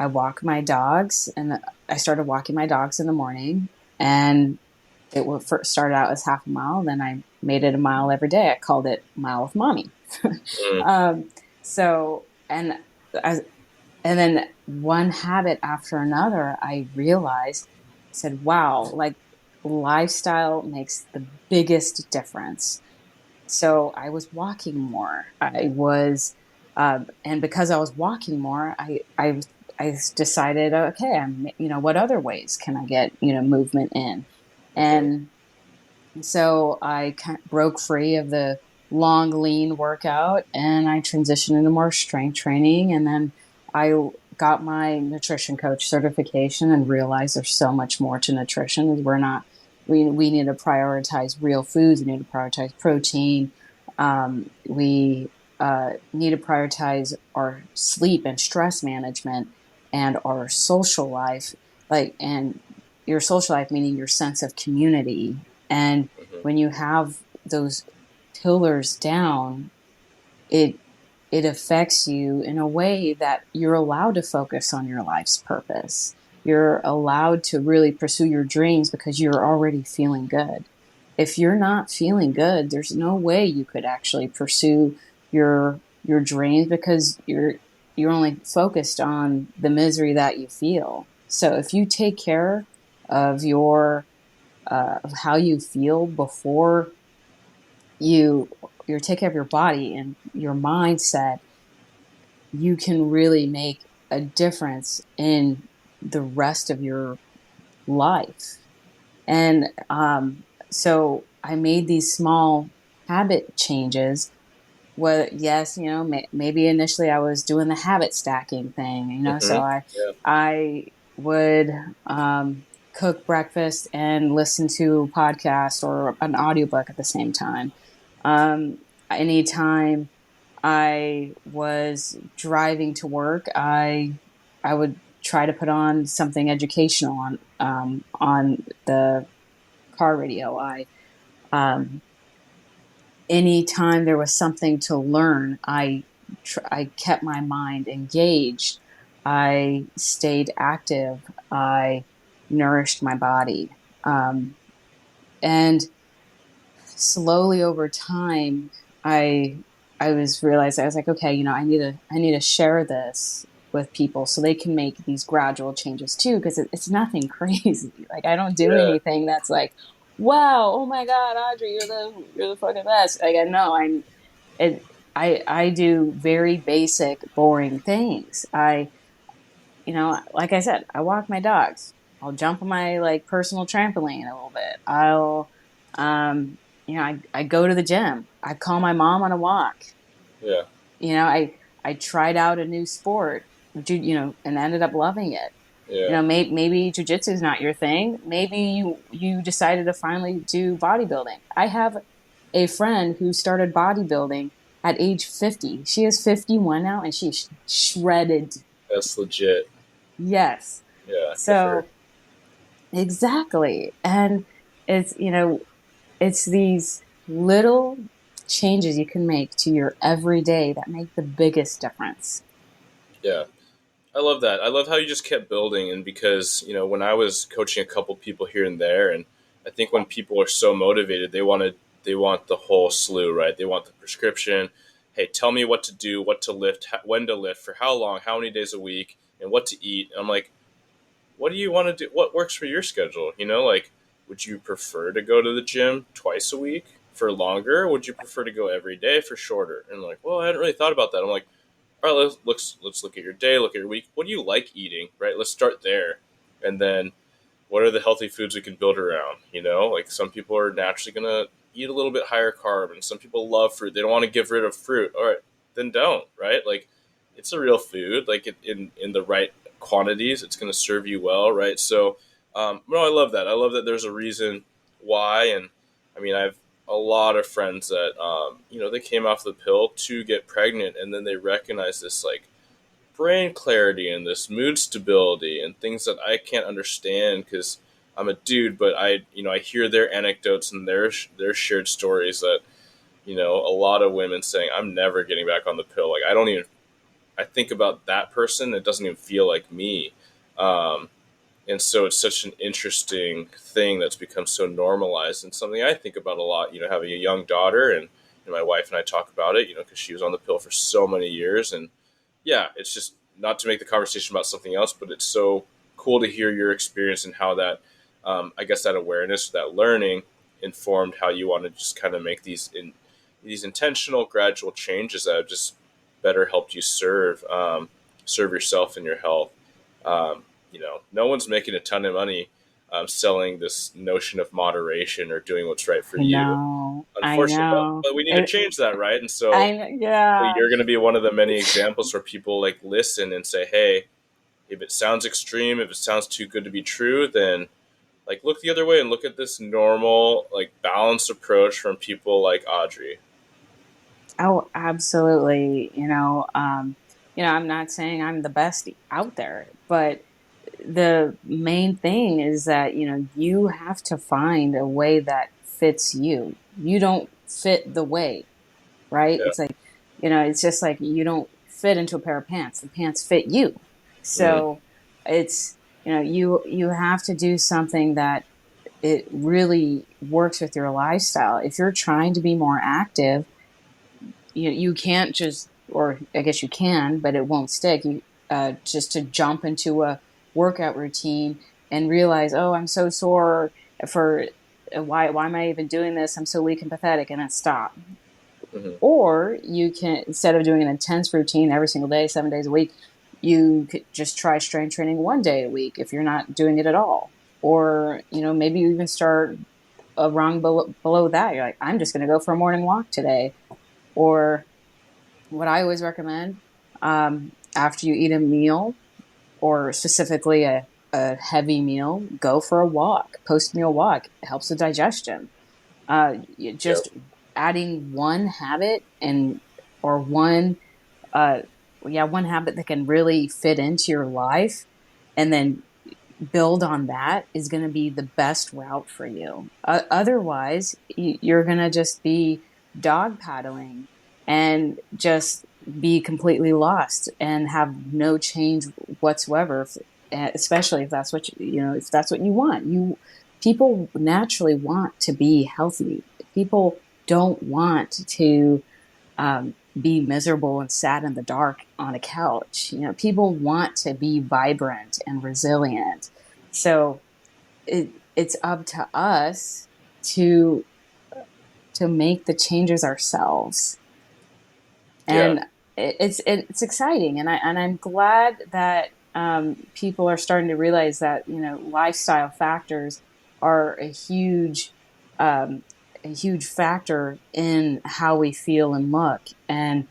S2: I walk my dogs, and I started walking my dogs in the morning, and it would first started out as half a mile. Then I made it a mile every day. I called it Mile with Mommy.
S1: Mm-hmm.
S2: um, so, I, and then one habit after another, I realized, I said, wow, like lifestyle makes the biggest difference. So I was walking more. And because I was walking more, I decided, okay, what other ways can I get, movement in?
S1: Mm-hmm.
S2: And so I broke free of the long, lean workout, and I transitioned into more strength training. And then I got my nutrition coach certification and realized there's so much more to nutrition. We need to prioritize real foods. We need to prioritize protein. We need to prioritize our sleep and stress management and our social life, and your social life, meaning your sense of community. And
S1: Mm-hmm.
S2: when you have those pillars down, it it affects you in a way that you're allowed to focus on your life's purpose. You're allowed to really pursue your dreams because you're already feeling good. If you're not feeling good, there's no way you could actually pursue your dreams, because you're only focused on the misery that you feel. So if you take care of of how you feel before you take care of your body and your mindset, you can really make a difference in the rest of your life. And so I made these small habit changes. Well, yes, maybe initially I was doing the habit stacking thing, so
S1: Mm-hmm. Yeah.
S2: I would cook breakfast and listen to a podcast or an audiobook at the same time. Um, Anytime I was driving to work, I would try to put on something educational on the car radio. Um, Anytime there was something to learn, I kept my mind engaged. I stayed active. I nourished my body, and slowly over time, I I was realized, I was like, okay, I need to share this with people so they can make these gradual changes too, because it's nothing crazy. Like I don't do
S1: Yeah.
S2: anything that's like, wow, oh my God, Audrey, you're the fucking best. Like I know it, I do very basic, boring things. Like I said, I walk my dogs. I'll jump on my like personal trampoline a little bit. I go to the gym. I call my mom on a walk.
S1: Yeah.
S2: I tried out a new sport, and ended up loving it.
S1: Yeah.
S2: Maybe jujitsu is not your thing. Maybe you decided to finally do bodybuilding. I have a friend who started bodybuilding at age 50. She is 51 now, and she's shredded.
S1: That's legit.
S2: Yes.
S1: Yeah. Good for her.
S2: So exactly. And it's, it's these little changes you can make to your everyday that make the biggest difference.
S1: Yeah. I love that. I love how you just kept building, and because when I was coaching a couple people here and there, and I think when people are so motivated, they want the whole slew, right? They want the prescription. Hey, tell me what to do, what to lift, when to lift, for how long, how many days a week, and what to eat. And I'm like, what do you want to do? What works for your schedule? Like, would you prefer to go to the gym twice a week for longer? Or would you prefer to go every day for shorter? And like, well, I hadn't really thought about that. I'm like, all right, let's look at your day, look at your week. What do you like eating? Right. Let's start there, and then what are the healthy foods we can build around? Like some people are naturally gonna eat a little bit higher carb, and some people love fruit. They don't want to get rid of fruit. All right, then don't. Right? Like it's a real food. Like in the right quantities, it's gonna serve you well. Right? So, no, I love that. I love that there's a reason why, and I mean, I've a lot of friends that they came off the pill to get pregnant, and then they recognize this like brain clarity and this mood stability and things that I can't understand because I'm a dude, but I hear their anecdotes and their shared stories that a lot of women saying I'm never getting back on the pill. Like I think about that person, it doesn't even feel like me. Um, and so it's such an interesting thing that's become so normalized and something I think about a lot. Having a young daughter, and my wife and I talk about it. Because she was on the pill for so many years, and yeah, it's just not to make the conversation about something else, but it's so cool to hear your experience and how that, I guess, that awareness, that learning, informed how you want to just kind of make these intentional, gradual changes that have just better helped you serve yourself and your health. No one's making a ton of money selling this notion of moderation or doing what's right for
S2: I
S1: you,
S2: know. I
S1: unfortunately. But,
S2: know.
S1: but we need to change that, right? And so
S2: Yeah.
S1: you're going to be one of the many examples where people like listen and say, hey, if it sounds extreme, if it sounds too good to be true, then like look the other way and look at this normal, like balanced approach from people like Audrey.
S2: Oh, absolutely. I'm not saying I'm the best out there, but the main thing is that, you have to find a way that fits you. You don't fit the way, right?
S1: Yeah.
S2: It's like, it's just like you don't fit into a pair of pants. The pants fit you.
S1: Mm-hmm.
S2: So it's, you have to do something that it really works with your lifestyle. If you're trying to be more active, you can't just, or I guess you can, but it won't stick. You just to jump into a workout routine and realize, oh, I'm so sore for why am I even doing this? I'm so weak and pathetic, and then stop.
S1: Mm-hmm.
S2: Or you can, instead of doing an intense routine every single day, 7 days a week, you could just try strength training 1 day a week if you're not doing it at all. Or, maybe you even start a rung below that. You're like, I'm just going to go for a morning walk today. Or what I always recommend, after you eat a meal, or specifically a heavy meal, go for a walk, post meal walk. It helps with digestion.
S1: Yep.
S2: Just adding one habit and or uh, one habit that can really fit into your life, and then build on that is going to be the best route for you. Otherwise, you're going to just be dog paddling and just be completely lost and have no change whatsoever. Especially if that's what if that's what you want. People naturally want to be healthy. People don't want to be miserable and sad in the dark on a couch. People want to be vibrant and resilient. So it's up to us to make the changes ourselves,
S1: Yeah.
S2: and it's exciting, and I'm glad that people are starting to realize that lifestyle factors are um, a huge factor in how we feel and look. And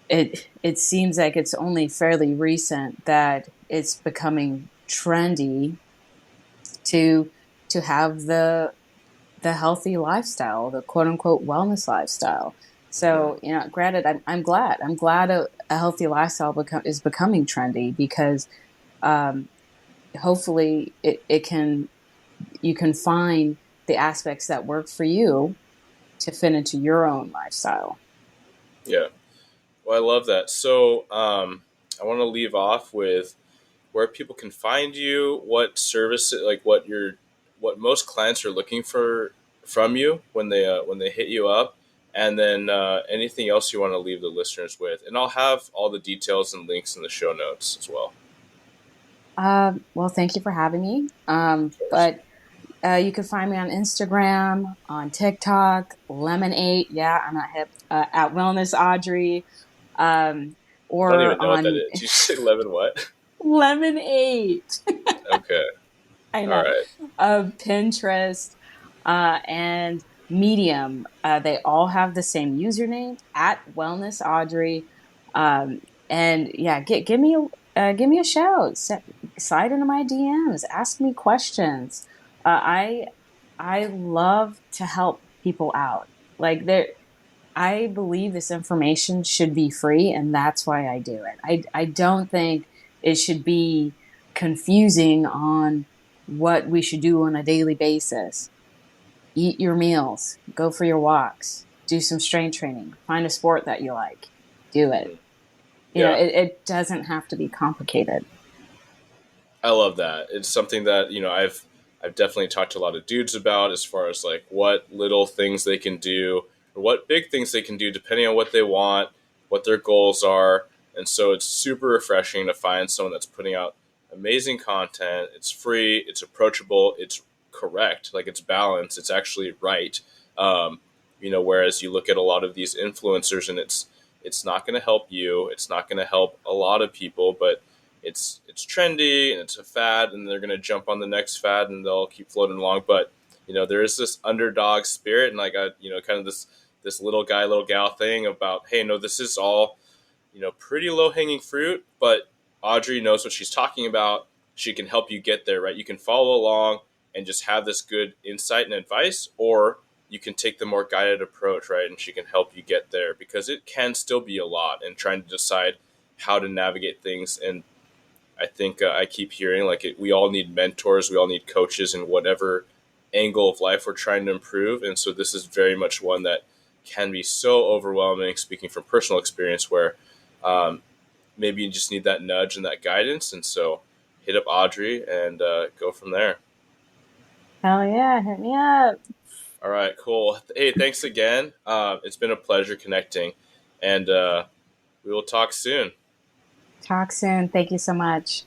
S2: it seems like it's only fairly recent that it's becoming trendy to have the healthy lifestyle, the quote unquote wellness lifestyle. So, granted, I'm glad a healthy lifestyle is becoming trendy, because um, hopefully it can, you can find the aspects that work for you to fit into your own lifestyle.
S1: Yeah. Well, I love that. So, I want to leave off with where people can find you, what service, like what most clients are looking for from you when they hit you up, and then anything else you want to leave the listeners with. And I'll have all the details and links in the show notes as well.
S2: Well, thank you for having me.
S1: Of course.
S2: But you can find me on Instagram, on TikTok, Lemon8. Yeah, I'm not hip. At Wellness Audrey, um,
S1: I don't even
S2: or
S1: know what that
S2: on
S1: is. Did you say lemon what?
S2: Lemon8.
S1: Okay.
S2: I
S1: All
S2: know.
S1: right.
S2: Pinterest, and Medium. They all have the same username at Wellness Audrey. Um, and yeah, give me a shout. Slide into my DMs. Ask me questions. I love to help people out. Like there, I believe this information should be free, and that's why I do it. I don't think it should be confusing on what we should do on a daily basis. Eat your meals, go for your walks, do some strength training, find a sport that you like, do it.
S1: Mhm.
S2: You know,
S1: Yeah.
S2: it doesn't have to be complicated.
S1: I love that. It's something that, I've definitely talked to a lot of dudes about as far as like what little things they can do or what big things they can do depending on what they want, what their goals are. And so it's super refreshing to find someone that's putting out amazing content. It's free, it's approachable, it's correct, like it's balanced, it's actually right. Um, whereas you look at a lot of these influencers and it's not going to help you, it's not going to help a lot of people, but it's trendy and it's a fad, and they're gonna jump on the next fad and they'll keep floating along. But there is this underdog spirit, and like kind of this little guy, little gal thing about, hey, no, this is all pretty low hanging fruit, but Audrey knows what she's talking about. She can help you get there, right? You can follow along and just have this good insight and advice, or you can take the more guided approach, right? And she can help you get there because it can still be a lot and trying to decide how to navigate things. And I think I keep hearing like we all need mentors, we all need coaches in whatever angle of life we're trying to improve. And so this is very much one that can be so overwhelming, speaking from personal experience, where um, maybe you just need that nudge and that guidance. And so hit up Audrey and go from there.
S2: Hell yeah, hit me up.
S1: All right, cool. Hey, thanks again. It's been a pleasure connecting, and we will talk soon.
S2: Talk soon. Thank you so much.